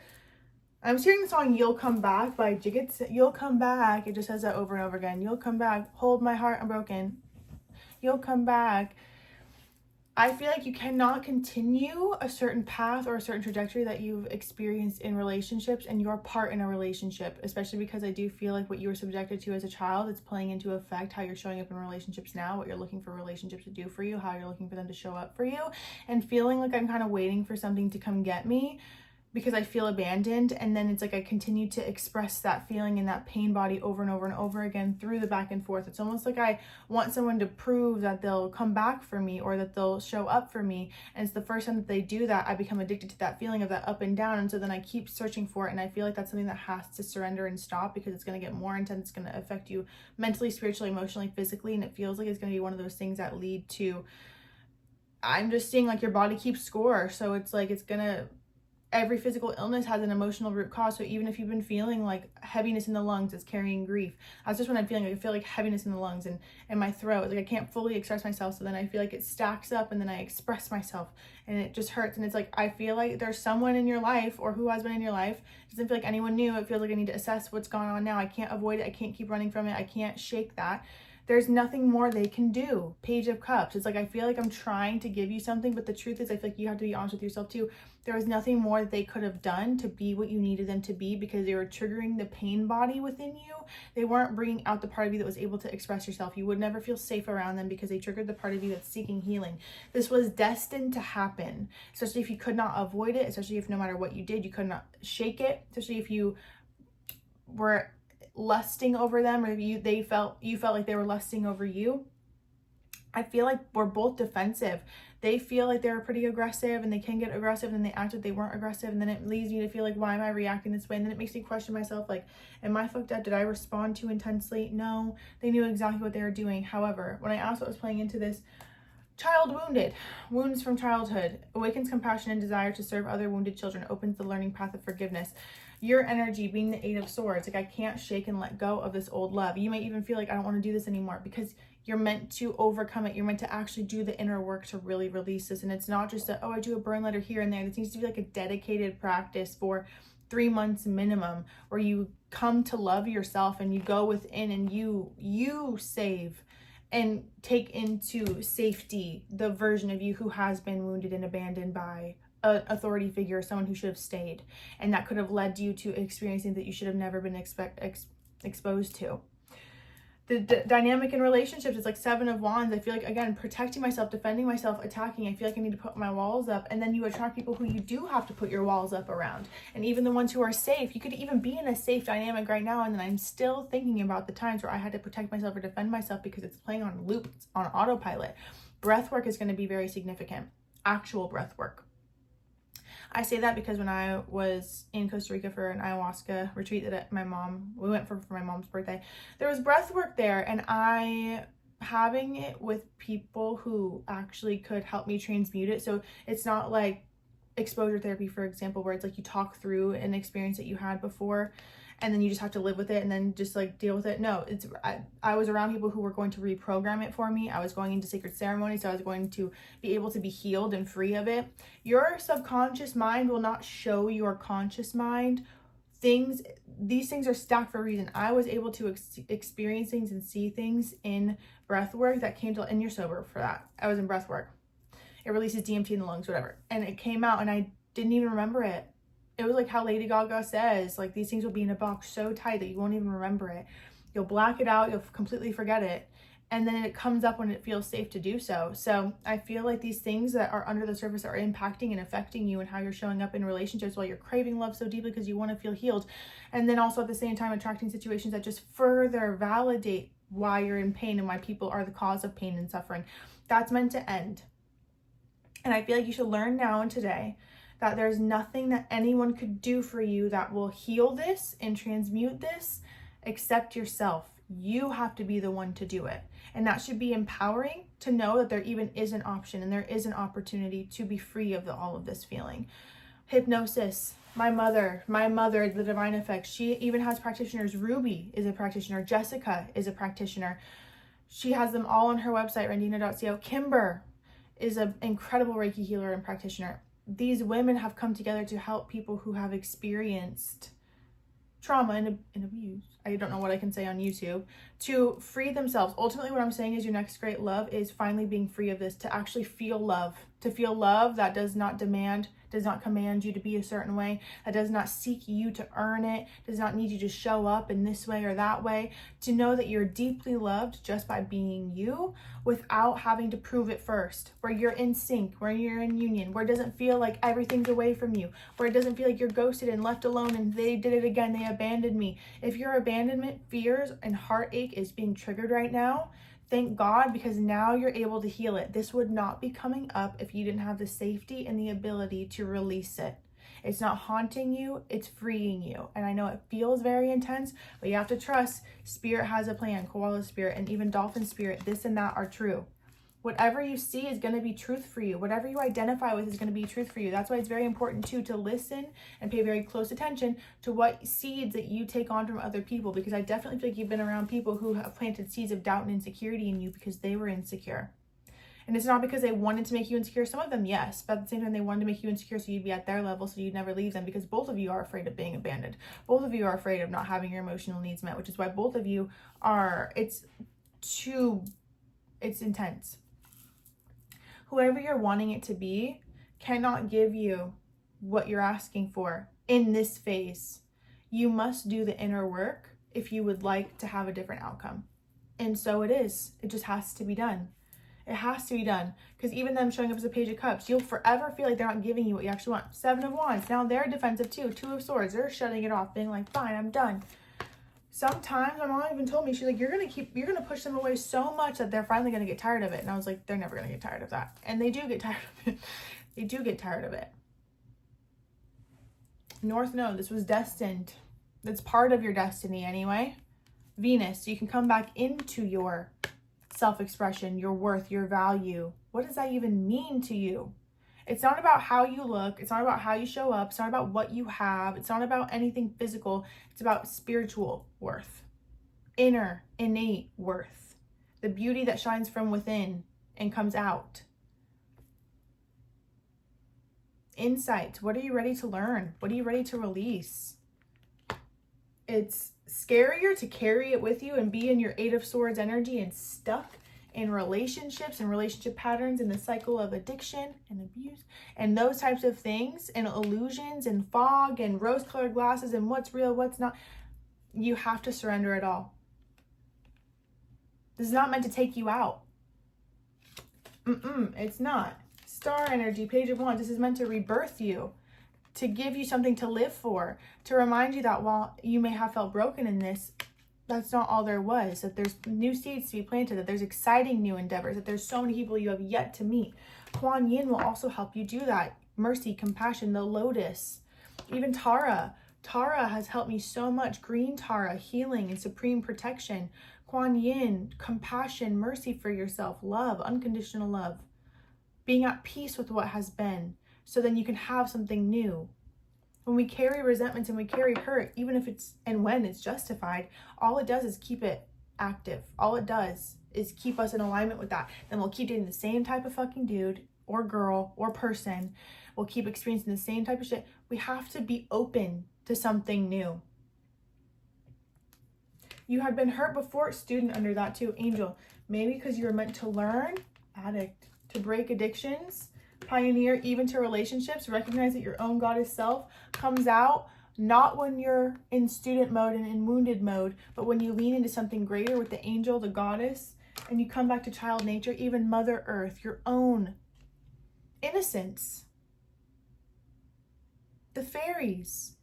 I'm hearing the song You'll Come Back by Jigget. You'll come back. It just says that over and over again. You'll come back. Hold my heart unbroken. You'll come back. I feel like you cannot continue a certain path or a certain trajectory that you've experienced in relationships and your part in a relationship, especially because I do feel like what you were subjected to as a child, it's playing into effect how you're showing up in relationships now, what you're looking for relationships to do for you, how you're looking for them to show up for you, and feeling like I'm kind of waiting for something to come get me because I feel abandoned. And then it's like I continue to express that feeling in that pain body over and over and over again through the back and forth. It's almost like I want someone to prove that they'll come back for me or that they'll show up for me. And it's the first time that they do that, I become addicted to that feeling of that up and down. And so then I keep searching for it. And I feel like that's something that has to surrender and stop because it's going to get more intense. It's going to affect you mentally, spiritually, emotionally, physically. And it feels like it's going to be one of those things that lead to, I'm just seeing like your body keeps score. So it's like, it's going to, every physical illness has an emotional root cause. So even if you've been feeling like heaviness in the lungs, it's carrying grief. That's just what I'm feeling. Like I feel like heaviness in the lungs and my throat. Like I can't fully express myself. So then I feel like it stacks up and then I express myself and it just hurts. And it's like, I feel like there's someone in your life or who has been in your life. It doesn't feel like anyone new. It feels like I need to assess what's going on now. I can't avoid it. I can't keep running from it. I can't shake that. There's nothing more they can do. Page of Cups. It's like, I feel like I'm trying to give you something, but the truth is I feel like you have to be honest with yourself too. There was nothing more that they could have done to be what you needed them to be because they were triggering the pain body within you. They weren't bringing out the part of you that was able to express yourself. You would never feel safe around them because they triggered the part of you that's seeking healing. This was destined to happen, especially if you could not avoid it, especially if no matter what you did, you could not shake it, especially if you were lusting over them or you felt like they were lusting over you. I feel like we're both defensive. They feel like they were pretty aggressive and they can get aggressive and they act like they weren't aggressive, and then it leads me to feel like, why am I reacting this way? And then it makes me question myself, like, am I fucked up? Did I respond too intensely? No, they knew exactly what they were doing. However, when I asked what was playing into this, child wounded, wounds from childhood, awakens compassion and desire to serve other wounded children, opens the learning path of forgiveness. Your energy being the 8 of Swords, like I can't shake and let go of this old love. You might even feel like I don't want to do this anymore because you're meant to overcome it. You're meant to actually do the inner work to really release this. And it's not just that, oh, I do a burn letter here and there. This needs to be like a dedicated practice for 3 months minimum, where you come to love yourself and you go within and you save and take into safety the version of you who has been wounded and abandoned by an authority figure, someone who should have stayed, and that could have led you to experiencing that you should have never been exposed to. The dynamic in relationships is like 7 of Wands. I feel like, again, protecting myself, defending myself, attacking. I feel like I need to put my walls up. And then you attract people who you do have to put your walls up around. And even the ones who are safe. You could even be in a safe dynamic right now. And then I'm still thinking about the times where I had to protect myself or defend myself because it's playing on loop, it's on autopilot. Breath work is going to be very significant. Actual breath work. I say that because when I was in Costa Rica for an ayahuasca retreat that we went for my mom's birthday, there was breath work there, and having it with people who actually could help me transmute it. So it's not like exposure therapy, for example, where it's like you talk through an experience that you had before and then you just have to live with it and then just like deal with it. No, I was around people who were going to reprogram it for me. I was going into sacred ceremonies, so I was going to be able to be healed and free of it. Your subconscious mind will not show your conscious mind things. These things are stacked for a reason. I was able to experience things and see things in breath work that came to, and you're sober for that. I was in breath work. It releases DMT in the lungs, whatever. And it came out and I didn't even remember it. It was like how Lady Gaga says, like, these things will be in a box so tight that you won't even remember it. You'll black it out. You'll completely forget it. And then it comes up when it feels safe to do so. So I feel like these things that are under the surface are impacting and affecting you and how you're showing up in relationships while you're craving love so deeply because you want to feel healed. And then also at the same time attracting situations that just further validate why you're in pain and why people are the cause of pain and suffering. That's meant to end. And I feel like you should learn now and today that there's nothing that anyone could do for you that will heal this and transmute this except yourself. You have to be the one to do it. And that should be empowering to know that there even is an option and there is an opportunity to be free of all of this feeling. Hypnosis. My mother, the Divine Effect, she even has practitioners. Ruby is a practitioner. Jessica is a practitioner. She has them all on her website, randina.co. Kimber is an incredible Reiki healer and practitioner. These women have come together to help people who have experienced trauma and abuse. I don't know what I can say on YouTube, to free themselves. Ultimately, what I'm saying is your next great love is finally being free of this, to actually feel love, to feel love that does not command you to be a certain way, that does not seek you to earn it, does not need you to show up in this way or that way, to know that you're deeply loved just by being you without having to prove it first, where you're in sync, where you're in union, where it doesn't feel like everything's away from you, where it doesn't feel like you're ghosted and left alone and they did it again, they abandoned me. If your abandonment fears and heartache is being triggered right now, thank God, because now you're able to heal it. This would not be coming up if you didn't have the safety and the ability to release it. It's not haunting you, it's freeing you. And I know it feels very intense, but you have to trust spirit has a plan. Koala spirit and even dolphin spirit, this and that are true. Whatever you see is going to be truth for you. Whatever you identify with is going to be truth for you. That's why it's very important too to listen and pay very close attention to what seeds that you take on from other people, because I definitely feel like you've been around people who have planted seeds of doubt and insecurity in you because they were insecure. And it's not because they wanted to make you insecure. Some of them, yes, but at the same time, they wanted to make you insecure so you'd be at their level, so you'd never leave them, because both of you are afraid of being abandoned. Both of you are afraid of not having your emotional needs met, which is why both of you are, it's intense. Whoever you're wanting it to be cannot give you what you're asking for in this phase. You must do the inner work if you would like to have a different outcome. And so it is. It just has to be done. It has to be done. Because even them showing up as a Page of Cups, you'll forever feel like they're not giving you what you actually want. 7 of Wands. Now they're defensive too. 2 of Swords. They're shutting it off, being like, fine, I'm done. Sometimes my mom even told me, she's like, you're gonna push them away so much that they're finally gonna get tired of it. And I was like, they're never gonna get tired of that. And they do get tired of it. They do get tired of it. North Node, this was destined. That's part of your destiny anyway. Venus, so you can come back into your self-expression, your worth, your value. What does that even mean to you? It's not about how you look. It's not about how you show up. It's not about what you have. It's not about anything physical. It's about spiritual worth, inner, innate worth, the beauty that shines from within and comes out. Insight. What are you ready to learn? What are you ready to release? It's scarier to carry it with you and be in your 8 of Swords energy and stuck in relationships and relationship patterns and the cycle of addiction and abuse and those types of things and illusions and fog and rose-colored glasses and what's real, what's not. You have to surrender it all. This is not meant to take you out. It's not. Star energy, Page of Wands. This is meant to rebirth you, to give you something to live for, to remind you that while you may have felt broken in this, that's not all there was, that there's new seeds to be planted, that there's exciting new endeavors, that there's so many people you have yet to meet. Quan Yin will also help you do that. Mercy, compassion, the lotus, even Tara. Tara has helped me so much. Green Tara, healing and supreme protection. Quan Yin, compassion, mercy for yourself, love, unconditional love. Being at peace with what has been, so then you can have something new. When we carry resentments and we carry hurt, even if it's, and when it's justified, all it does is keep it active. All it does is keep us in alignment with that. Then we'll keep dating the same type of fucking dude or girl or person. We'll keep experiencing the same type of shit. We have to be open to something new. You had been hurt before, student under that too, angel. Maybe because you were meant to learn, addict, to break addictions, pioneer even to relationships, recognize that your own goddess self comes out, not when you're in student mode and in wounded mode, but when you lean into something greater with the angel, the goddess, and you come back to child nature, even Mother Earth, your own innocence. The fairies.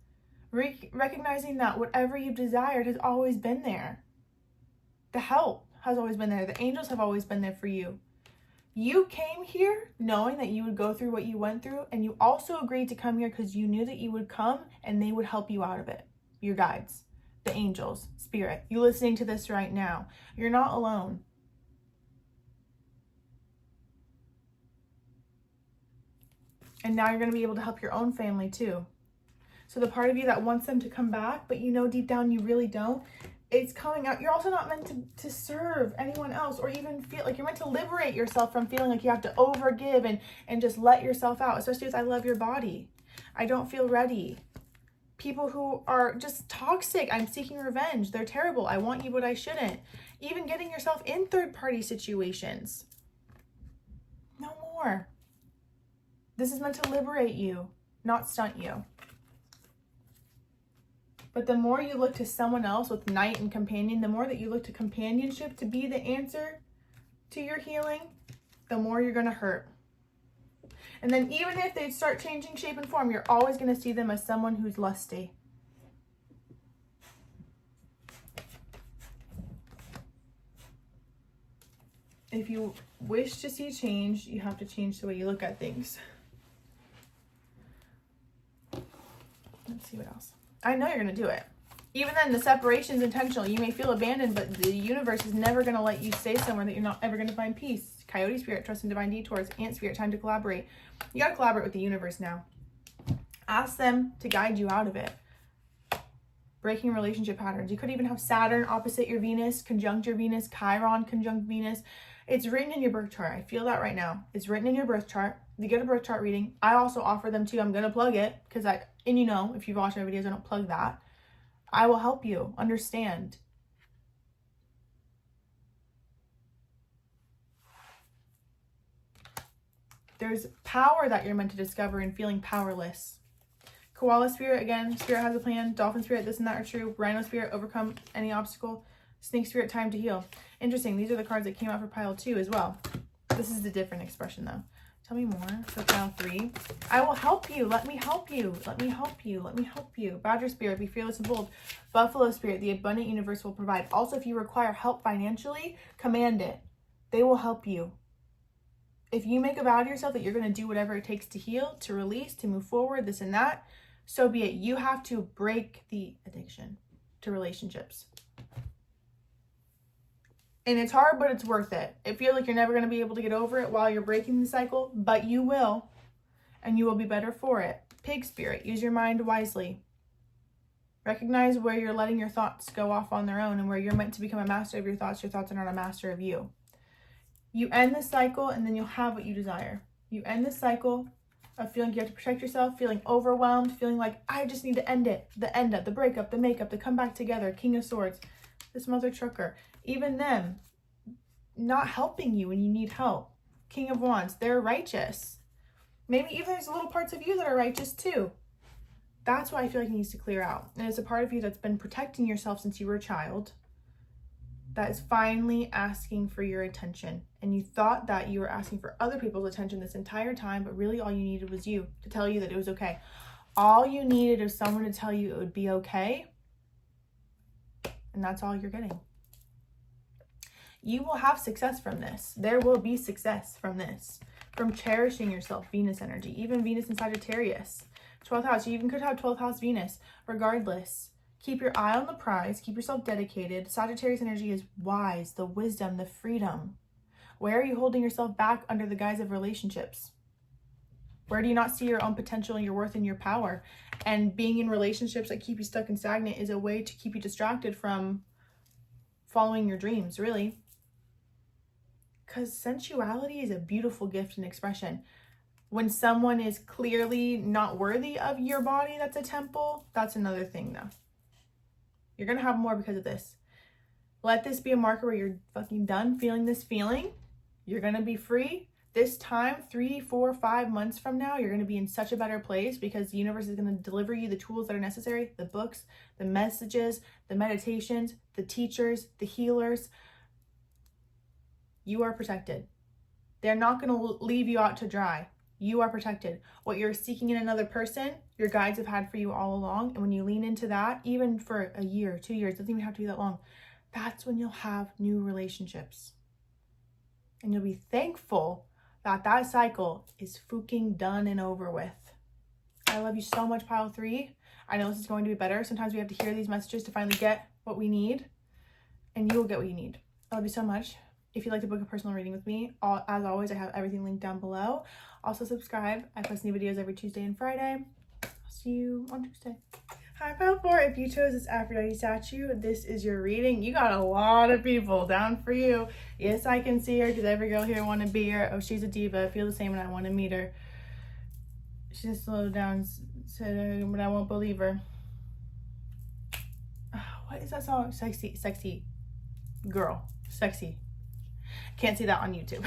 Recognizing that whatever you've desired has always been there. The help has always been there. The angels have always been there for you. You came here knowing that you would go through what you went through, and you also agreed to come here because you knew that you would come and they would help you out of it. Your guides, the angels, spirit. You listening to this right now. You're not alone. And now you're going to be able to help your own family too. So the part of you that wants them to come back, but you know deep down you really don't, it's coming out. You're also not meant to serve anyone else, or even feel like you're meant to liberate yourself from feeling like you have to overgive and just let yourself out, especially as I love your body. I don't feel ready. People who are just toxic, I'm seeking revenge, they're terrible, I want you but I shouldn't. Even getting yourself in third-party situations. No more. This is meant to liberate you, not stunt you. But the more you look to someone else with knight and companion, the more that you look to companionship to be the answer to your healing, the more you're going to hurt. And then even if they start changing shape and form, you're always going to see them as someone who's lusty. If you wish to see change, you have to change the way you look at things. Let's see what else. I know you're going to do it. Even then, the separation is intentional. You may feel abandoned, but the universe is never going to let you stay somewhere that you're not ever going to find peace. Coyote spirit, trust in divine detours. Ant spirit, time to collaborate. You got to collaborate with the universe now. Ask them to guide you out of it. Breaking relationship patterns. You could even have Saturn opposite your Venus, conjunct your Venus, Chiron conjunct Venus. It's written in your birth chart. I feel that right now. It's written in your birth chart. You get a birth chart reading. I also offer them too. I'm going to plug it because and you know, if you've watched my videos, I don't plug that. I will help you understand. There's power that you're meant to discover in feeling powerless. Koala spirit, again, spirit has a plan. Dolphin spirit, this and that are true. Rhino spirit, overcome any obstacle. Snake spirit, time to heal. Interesting. These are the cards that came out for pile 2 as well. This is a different expression though. Tell me more for pile 3. I will help you. Let me help you. Let me help you. Let me help you. Badger spirit, be fearless and bold. Buffalo spirit, the abundant universe will provide. Also, if you require help financially, command it. They will help you. If you make a vow to yourself that you're going to do whatever it takes to heal, to release, to move forward, this and that, so be it. You have to break the addiction to relationships. And it's hard, but it's worth it. It feels like you're never going to be able to get over it while you're breaking the cycle, but you will, and you will be better for it. Pig spirit, use your mind wisely. Recognize where you're letting your thoughts go off on their own and where you're meant to become a master of your thoughts. Your thoughts are not a master of you. You end the cycle and then you'll have what you desire. You end the cycle of feeling you have to protect yourself, feeling overwhelmed, feeling like I just need to end it. The end up, the breakup, the makeup, the come back together, King of Swords, this mother trucker. Even them not helping you when you need help. King of Wands, they're righteous. Maybe even there's little parts of you that are righteous too. That's why I feel like it needs to clear out. And it's a part of you that's been protecting yourself since you were a child. that is finally asking for your attention. And you thought that you were asking for other people's attention this entire time, but really all you needed was you to tell you that it was okay. All you needed is someone to tell you it would be okay. And that's all you're getting. You will have success from this. There will be success from this. From cherishing yourself, Venus energy, even Venus in Sagittarius. 12th house, you even could have 12th house Venus. Regardless, keep your eye on the prize, keep yourself dedicated. Sagittarius energy is wise, the wisdom, the freedom. Where are you holding yourself back under the guise of relationships? Where do you not see your own potential, your worth, and your power? And being in relationships that keep you stuck and stagnant is a way to keep you distracted from following your dreams, really. Because sensuality is a beautiful gift and expression. When someone is clearly not worthy of your body, that's a temple. That's another thing, though. You're going to have more because of this. Let this be a marker where you're fucking done feeling this feeling. You're going to be free. This time, 3, 4, 5 months from now, you're going to be in such a better place because the universe is going to deliver you the tools that are necessary, the books, the messages, the meditations, the teachers, the healers. You are protected. They're not going to leave you out to dry. You are protected. What you're seeking in another person, your guides have had for you all along. And when you lean into that, even for a year, 2 years, doesn't even have to be that long, that's when you'll have new relationships. And you'll be thankful that that cycle is fucking done and over with. I love you so much, pile 3. I know this is going to be better. Sometimes we have to hear these messages to finally get what we need. And you will get what you need. I love you so much. If you'd like to book a personal reading with me, as always, I have everything linked down below. Also subscribe. I post new videos every Tuesday and Friday. I'll see you on Tuesday. Hi, pile 4. If you chose this Aphrodite statue, this is your reading. You got a lot of people down for you. Yes, I can see her because every girl here want to be her. Oh, she's a diva. I feel the same and I want to meet her. She just slowed down, said, but I won't believe her. What is that song? Sexy girl. Sexy. Can't see that on YouTube.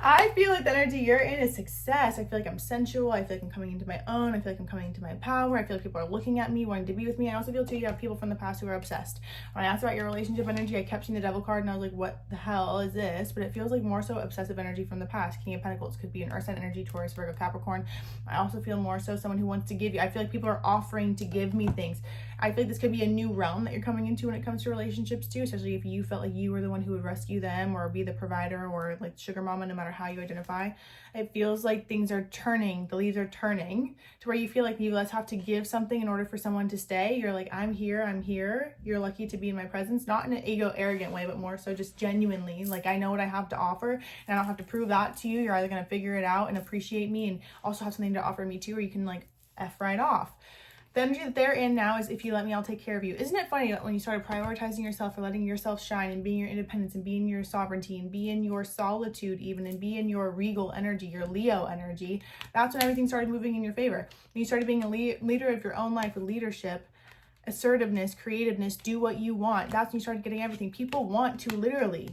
I feel like the energy you're in is success. I feel like I'm sensual. I feel like I'm coming into my own. I feel like I'm coming into my power. I feel like people are looking at me, wanting to be with me. I also feel too, you have people from the past who are obsessed. When I asked about your relationship energy, I kept seeing the devil card and I was like, what the hell is this? But it feels like more so obsessive energy from the past. King of Pentacles could be an earth sign energy, Taurus, Virgo, Capricorn. I also feel more so someone who wants to give you. I feel like people are offering to give me things. I feel like this could be a new realm that you're coming into when it comes to relationships too, especially if you felt like you were the one who would rescue them or be the provider or like sugar mama, no matter how you identify. It feels like things are turning, the leaves are turning to where you feel like you less have to give something in order for someone to stay. You're like, I'm here. You're lucky to be in my presence, not in an ego arrogant way, but more so just genuinely like I know what I have to offer and I don't have to prove that to you. You're either going to figure it out and appreciate me and also have something to offer me too, or you can like F right off. The energy that they're in now is if you let me, I'll take care of you. Isn't it funny that when you started prioritizing yourself or letting yourself shine and being your independence and being your sovereignty and be in your solitude even and be in your regal energy, your Leo energy, that's when everything started moving in your favor. When you started being a leader of your own life with leadership, assertiveness, creativeness, do what you want. That's when you started getting everything. People want to literally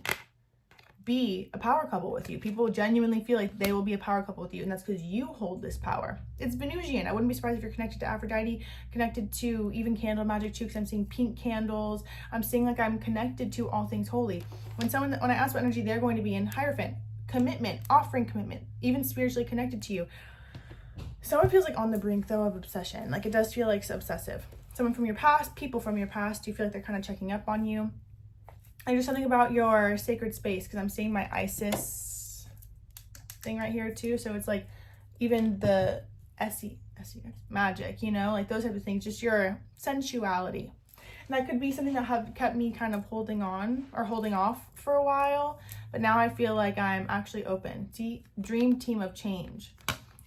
be a power couple with you. People genuinely feel like they will be a power couple with you, and that's because you hold this power. It's Venusian. I wouldn't be surprised if you're connected to Aphrodite, connected to even candle magic too, because I'm seeing pink candles. I'm seeing like I'm connected to all things holy. When I ask what energy they're going to be in, Hierophant, commitment, offering commitment, even spiritually connected to you. Someone feels like on the brink though of obsession. Like it does feel like obsessive. Someone from your past, people from your past, do you feel like they're kind of checking up on you? And just something about your sacred space, because I'm seeing my Isis thing right here too. So it's like even the SE magic, you know, like those type of things, just your sensuality. And that could be something that have kept me kind of holding on or holding off for a while. But now I feel like I'm actually open. See, dream team of change.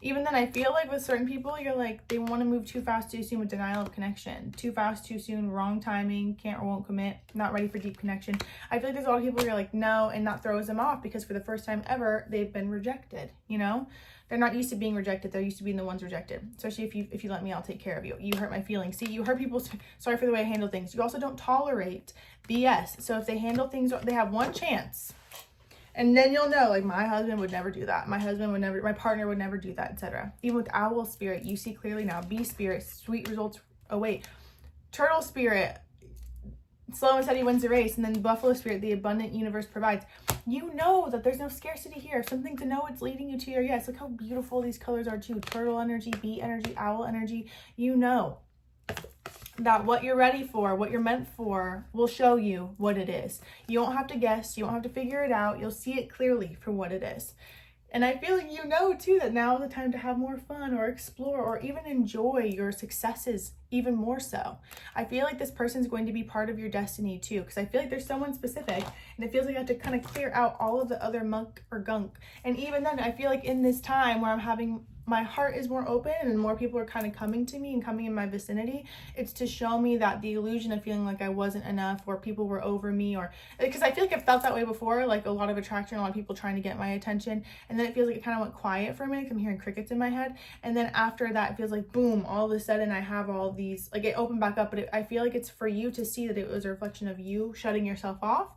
Even then, I feel like with certain people, you're like, they want to move too fast, too soon with denial of connection. Too fast, too soon, wrong timing, can't or won't commit, not ready for deep connection. I feel like there's a lot of people who are like, no, and that throws them off because for the first time ever, they've been rejected, you know? They're not used to being rejected. They're used to being the ones rejected. Especially if you let me, I'll take care of you. You hurt my feelings. See, you hurt people. Sorry for the way I handle things. You also don't tolerate BS. So if they handle things, they have one chance. And then you'll know, like, my husband would never do that. My partner would never do that, etc. Even with owl spirit, you see clearly now. Bee spirit, sweet results await. Turtle spirit, slow and steady wins the race. And then the buffalo spirit, the abundant universe provides. You know that there's no scarcity here. Something to know it's leading you to your yes. Look how beautiful these colors are too. Turtle energy, bee energy, owl energy. You know that what you're ready for, what you're meant for, will show you what it is. You don't have to guess. You don't have to figure it out. You'll see it clearly for what it is. And I feel like you know too that now is the time to have more fun or explore or even enjoy your successes even more so. I feel like this person's going to be part of your destiny too, because I feel like there's someone specific and it feels like I have to kind of clear out all of the other muck or gunk. And even then, I feel like in this time where I'm having, my heart is more open and more people are kind of coming to me and coming in my vicinity, it's to show me that the illusion of feeling like I wasn't enough or people were over me, or because I feel like I've felt that way before, like a lot of attraction, a lot of people trying to get my attention, and then it feels like it kind of went quiet for a minute because I'm hearing crickets in my head, and then after that it feels like boom, all of a sudden I have all these, like it opened back up, but I feel like it's for you to see that it was a reflection of you shutting yourself off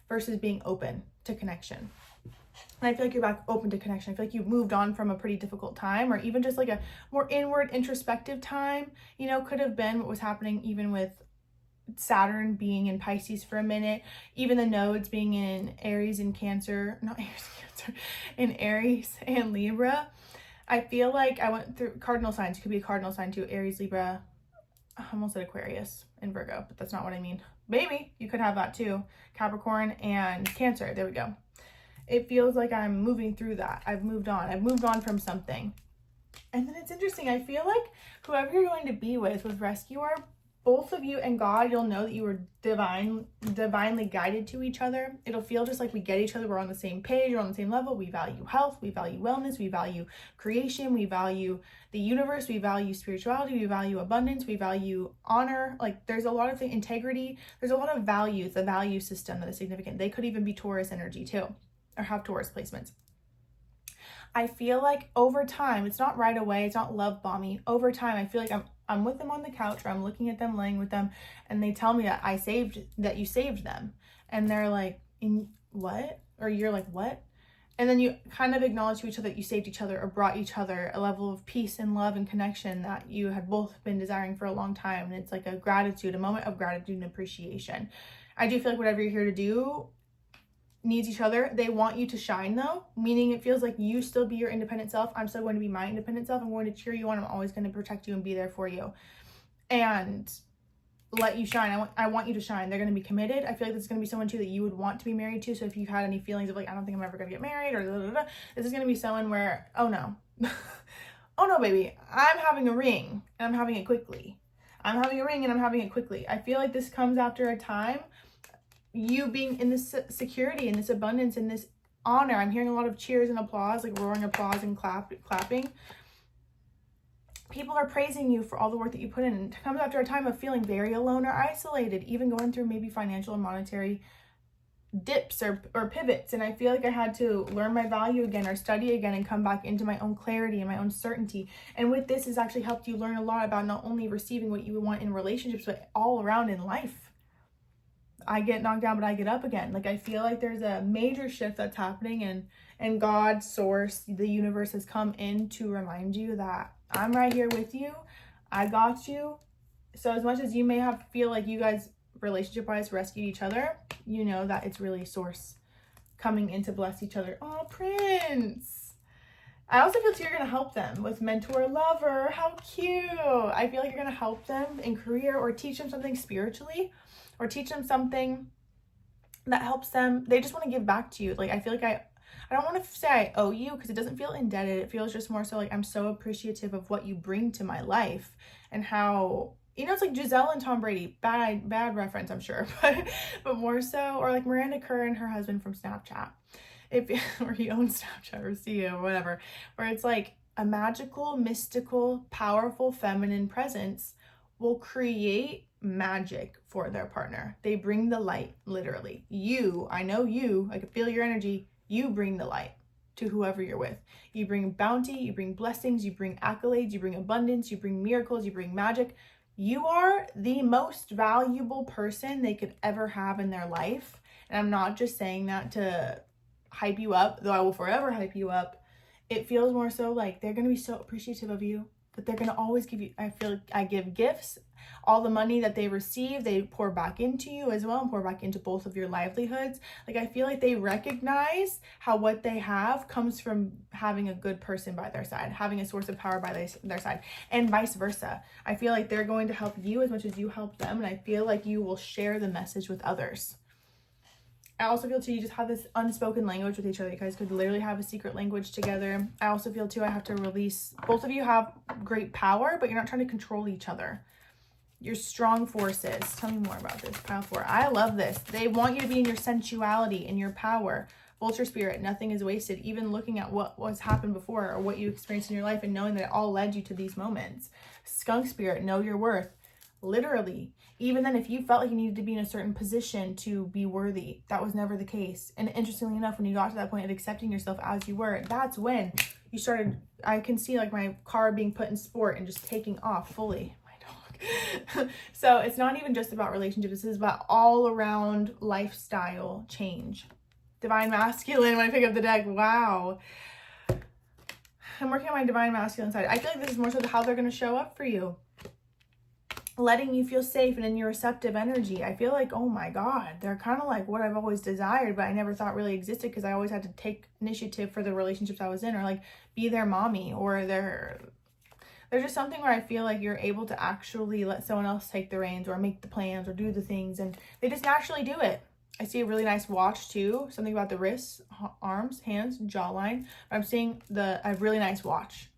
versus being open to connection. And I feel like you're back open to connection. I feel like you've moved on from a pretty difficult time, or even just like a more inward introspective time, you know, could have been what was happening even with Saturn being in Pisces for a minute, even the nodes being in Aries and Cancer, not Aries and Cancer, in Aries and Libra. I feel like I went through cardinal signs. It could be a cardinal sign too, Aries, Libra, I almost said Aquarius and Virgo, but that's not what I mean. Maybe you could have that too, Capricorn and Cancer. There we go. It feels like I'm moving through that. I've moved on from something. And then it's interesting. I feel like whoever you're going to be with Rescuer, both of you and God, you'll know that you were divinely guided to each other. It'll feel just like we get each other. We're on the same page. We're on the same level. We value health. We value wellness. We value creation. We value the universe. We value spirituality. We value abundance. We value honor. Like there's a lot of things, integrity. There's a lot of values, the value system that is significant. They could even be Taurus energy too, or have Taurus placements. I feel like over time, it's not right away, it's not love bombing. Over time, I feel like I'm with them on the couch, or I'm looking at them, laying with them, and they tell me that you saved them. And they're like, in what? Or you're like, what? And then you kind of acknowledge to each other that you saved each other or brought each other a level of peace and love and connection that you had both been desiring for a long time. And it's like a gratitude, a moment of gratitude and appreciation. I do feel like whatever you're here to do needs each other. They want you to shine though, meaning it feels like you still be your independent self. I'm still going to be my independent self. I'm going to cheer you on. I'm always going to protect you and be there for you and let you shine. I want you to shine. They're going to be committed. I feel like this is going to be someone too that you would want to be married to. So if you've had any feelings of like, I don't think I'm ever going to get married or blah, blah, blah, this is going to be someone where, oh no, oh no, baby, I'm having a ring and I'm having it quickly. I'm having a ring and I'm having it quickly. I feel like this comes after a time you being in this security, in this abundance, in this honor. I'm hearing a lot of cheers and applause, like roaring applause and clapping. People are praising you for all the work that you put in. And it comes after a time of feeling very alone or isolated, even going through maybe financial and monetary dips or pivots. And I feel like I had to learn my value again or study again and come back into my own clarity and my own certainty. And with this has actually helped you learn a lot about not only receiving what you want in relationships, but all around in life. I get knocked down, but I get up again. Like I feel like there's a major shift that's happening, and God, source, the universe has come in to remind you that I'm right here with you. I got you. So as much as you may feel like you guys relationship-wise rescued each other, you know that it's really source coming in to bless each other. Oh, Prince. I also feel too you're going to help them with mentor lover. How cute. I feel like you're going to help them in career or teach them something spiritually, or teach them something that helps them. They just want to give back to you. Like, I feel like I don't want to say I owe you, because it doesn't feel indebted. It feels just more so like I'm so appreciative of what you bring to my life and how, you know, it's like Giselle and Tom Brady. Bad reference, I'm sure, but more so, or like Miranda Kerr and her husband from Snapchat. Or he owns Snapchat or CEO or whatever, where it's like a magical, mystical, powerful, feminine presence will create magic for their partner. They bring the light, literally. I know you, I can feel your energy. You bring the light to whoever you're with. You bring bounty, you bring blessings, you bring accolades, you bring abundance, you bring miracles, you bring magic. You are the most valuable person they could ever have in their life. And I'm not just saying that to hype you up, though I will forever hype you up. It feels more so like they're going to be so appreciative of you. but they're going to always give you, I feel like I give gifts. All the money that they receive, they pour back into you as well, and pour back into both of your livelihoods. Like, I feel like they recognize how what they have comes from having a good person by their side, having a source of power by their side, and vice versa. I feel like they're going to help you as much as you help them, and I feel like you will share the message with others. I also feel too, you just have this unspoken language with each other. You guys could literally have a secret language together. I also feel too, I have to release, both of you have great power, but you're not trying to control each other. Your strong forces. Tell me more about this. Pile 4. I love this. They want you to be in your sensuality, in your power. Vulture spirit. Nothing is wasted. Even looking at what was happened before or what you experienced in your life and knowing that it all led you to these moments. Skunk spirit. Know your worth. Literally. Even then, if you felt like you needed to be in a certain position to be worthy, that was never the case. And interestingly enough, when you got to that point of accepting yourself as you were, that's when you started, I can see like my car being put in sport and just taking off fully. So it's not even just about relationships. This is about all around lifestyle change. Divine masculine, when I pick up the deck, wow. I'm working on my divine masculine side. I feel like this is more so how they're going to show up for you. Letting you feel safe and in your receptive energy. I feel like, oh my God, they're kind of like what I've always desired, but I never thought really existed because I always had to take initiative for the relationships I was in, or like be their mommy, or there's just something where I feel like you're able to actually let someone else take the reins or make the plans or do the things, and they just naturally do it. I see a really nice watch too. Something about the wrists, arms, hands, jawline. I'm seeing a really nice watch.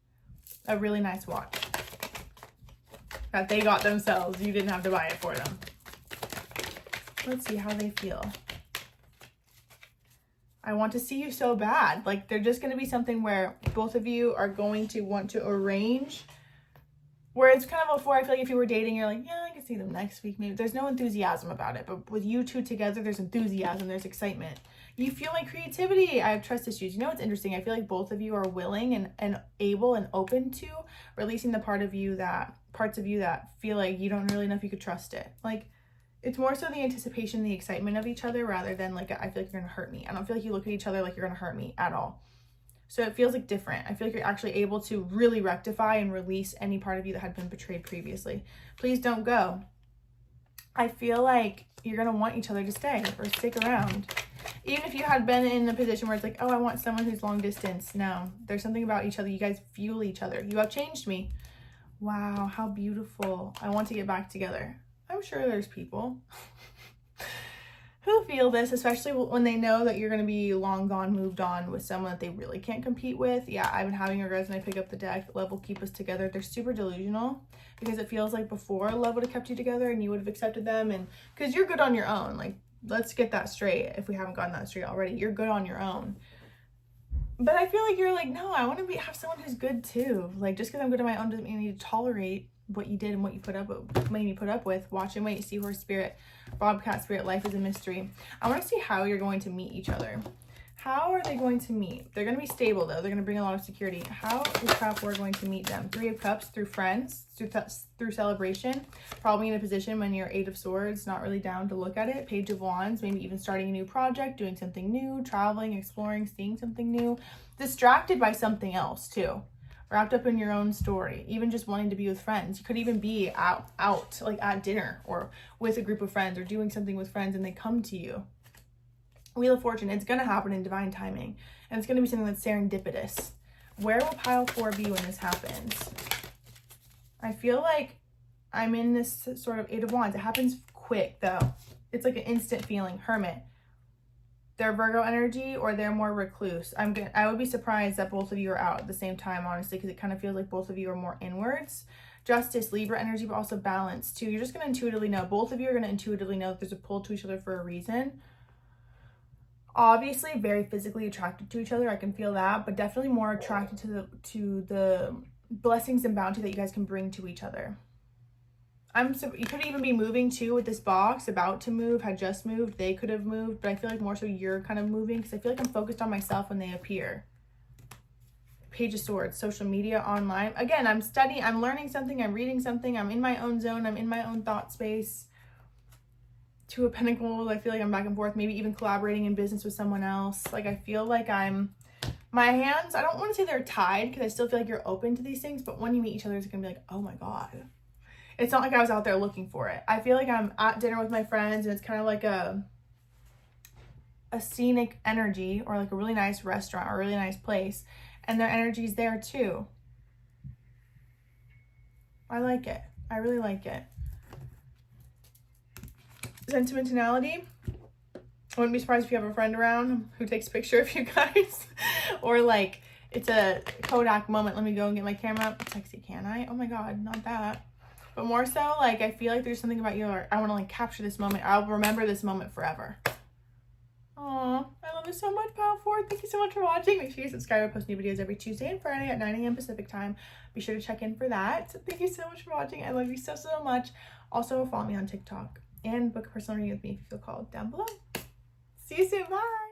A really nice watch. That they got themselves. You didn't have to buy it for them. Let's see how they feel. I want to see you so bad. Like, they're just going to be something where both of you are going to want to arrange. Where it's kind of before, I feel like if you were dating, you're like, yeah, I can see them next week. Maybe there's no enthusiasm about it. But with you two together, there's enthusiasm. There's excitement. You feel like creativity. I have trust issues. You know what's interesting? I feel like both of you are willing and able and open to releasing the parts of you that feel like you don't really know if you could trust it. Like, it's more so the anticipation, the excitement of each other, rather than like, I feel like you're going to hurt me. I don't feel like you look at each other like you're going to hurt me at all. So it feels like different. I feel like you're actually able to really rectify and release any part of you that had been betrayed previously. Please don't go. I feel like you're going to want each other to stay or stick around. Even if you had been in a position where it's like, oh, I want someone who's long distance. No, there's something about each other. You guys fuel each other. You have changed me. Wow, how beautiful. I want to get back together. I'm sure there's people who feel this, especially when they know that you're going to be long gone, moved on with someone that they really can't compete with. Yeah, I've been having regrets when I pick up the deck. Love will keep us together. They're super delusional because it feels like before love would have kept you together and you would have accepted them, and because you're good on your own. Like, let's get that straight. If we haven't gotten that straight already, you're good on your own. But I feel like you're like, no, I want to have someone who's good too. Like, just because I'm good on my own doesn't mean I need to tolerate what you did and what you made me put up with. Watch and wait, seahorse spirit, bobcat spirit, life is a mystery. I want to see how you're going to meet each other. How are they going to meet? They're going to be stable though. They're going to bring a lot of security. How is Pile 4 going to meet them? 3 of Cups, through friends, through celebration. Probably in a position when you're 8 of Swords, not really down to look at it. Page of Wands, maybe even starting a new project, doing something new, traveling, exploring, seeing something new. Distracted by something else too. Wrapped up in your own story, even just wanting to be with friends. You could even be out like at dinner or with a group of friends or doing something with friends and they come to you. Wheel of Fortune, it's going to happen in divine timing. And it's going to be something that's serendipitous. Where will Pile 4 be when this happens? I feel like I'm in this sort of 8 of Wands. It happens quick though. It's like an instant feeling. Hermit. They're Virgo energy or they're more recluse. I would be surprised that both of you are out at the same time, honestly, because it kind of feels like both of you are more inwards. Justice, Libra energy, but also balance too. You're just going to intuitively know. Both of you are going to intuitively know that there's a pull to each other for a reason. Obviously, very physically attracted to each other. I can feel that, but definitely more attracted to the blessings and bounty that you guys can bring to each other. You could even be moving too with this box, about to move, had just moved. They could have moved, but I feel like more so you're kind of moving because I feel like I'm focused on myself when they appear. Page of Swords, social media, online. Again, I'm studying, I'm learning something, I'm reading something, I'm in my own zone, I'm in my own thought space. 2 of Pentacles, I feel like I'm back and forth, maybe even collaborating in business with someone else. Like, I feel like I'm My hands, I don't want to say they're tied because I still feel like you're open to these things, but when you meet each other, it's going to be like, oh my God. It's not like I was out there looking for it. I feel like I'm at dinner with my friends and it's kind of like a scenic energy, or like a really nice restaurant or a really nice place, and their energy's there too. I like it. I really like it. Sentimentality. I wouldn't be surprised if you have a friend around who takes a picture of you guys. Or like, it's a Kodak moment. Let me go and get my camera. Sexy, can I? Oh my God, not that. But more so, like, I feel like there's something about you, or I want to like capture this moment. I'll remember this moment forever. Aw, I love you so much, Pal Ford. Thank you so much for watching. Make sure you subscribe. I post new videos every Tuesday and Friday at 9 a.m. Pacific time. Be sure to check in for that. Thank you so much for watching. I love you so, so much. Also, follow me on TikTok and book a personal reading with me if you feel called down below. See you soon. Bye.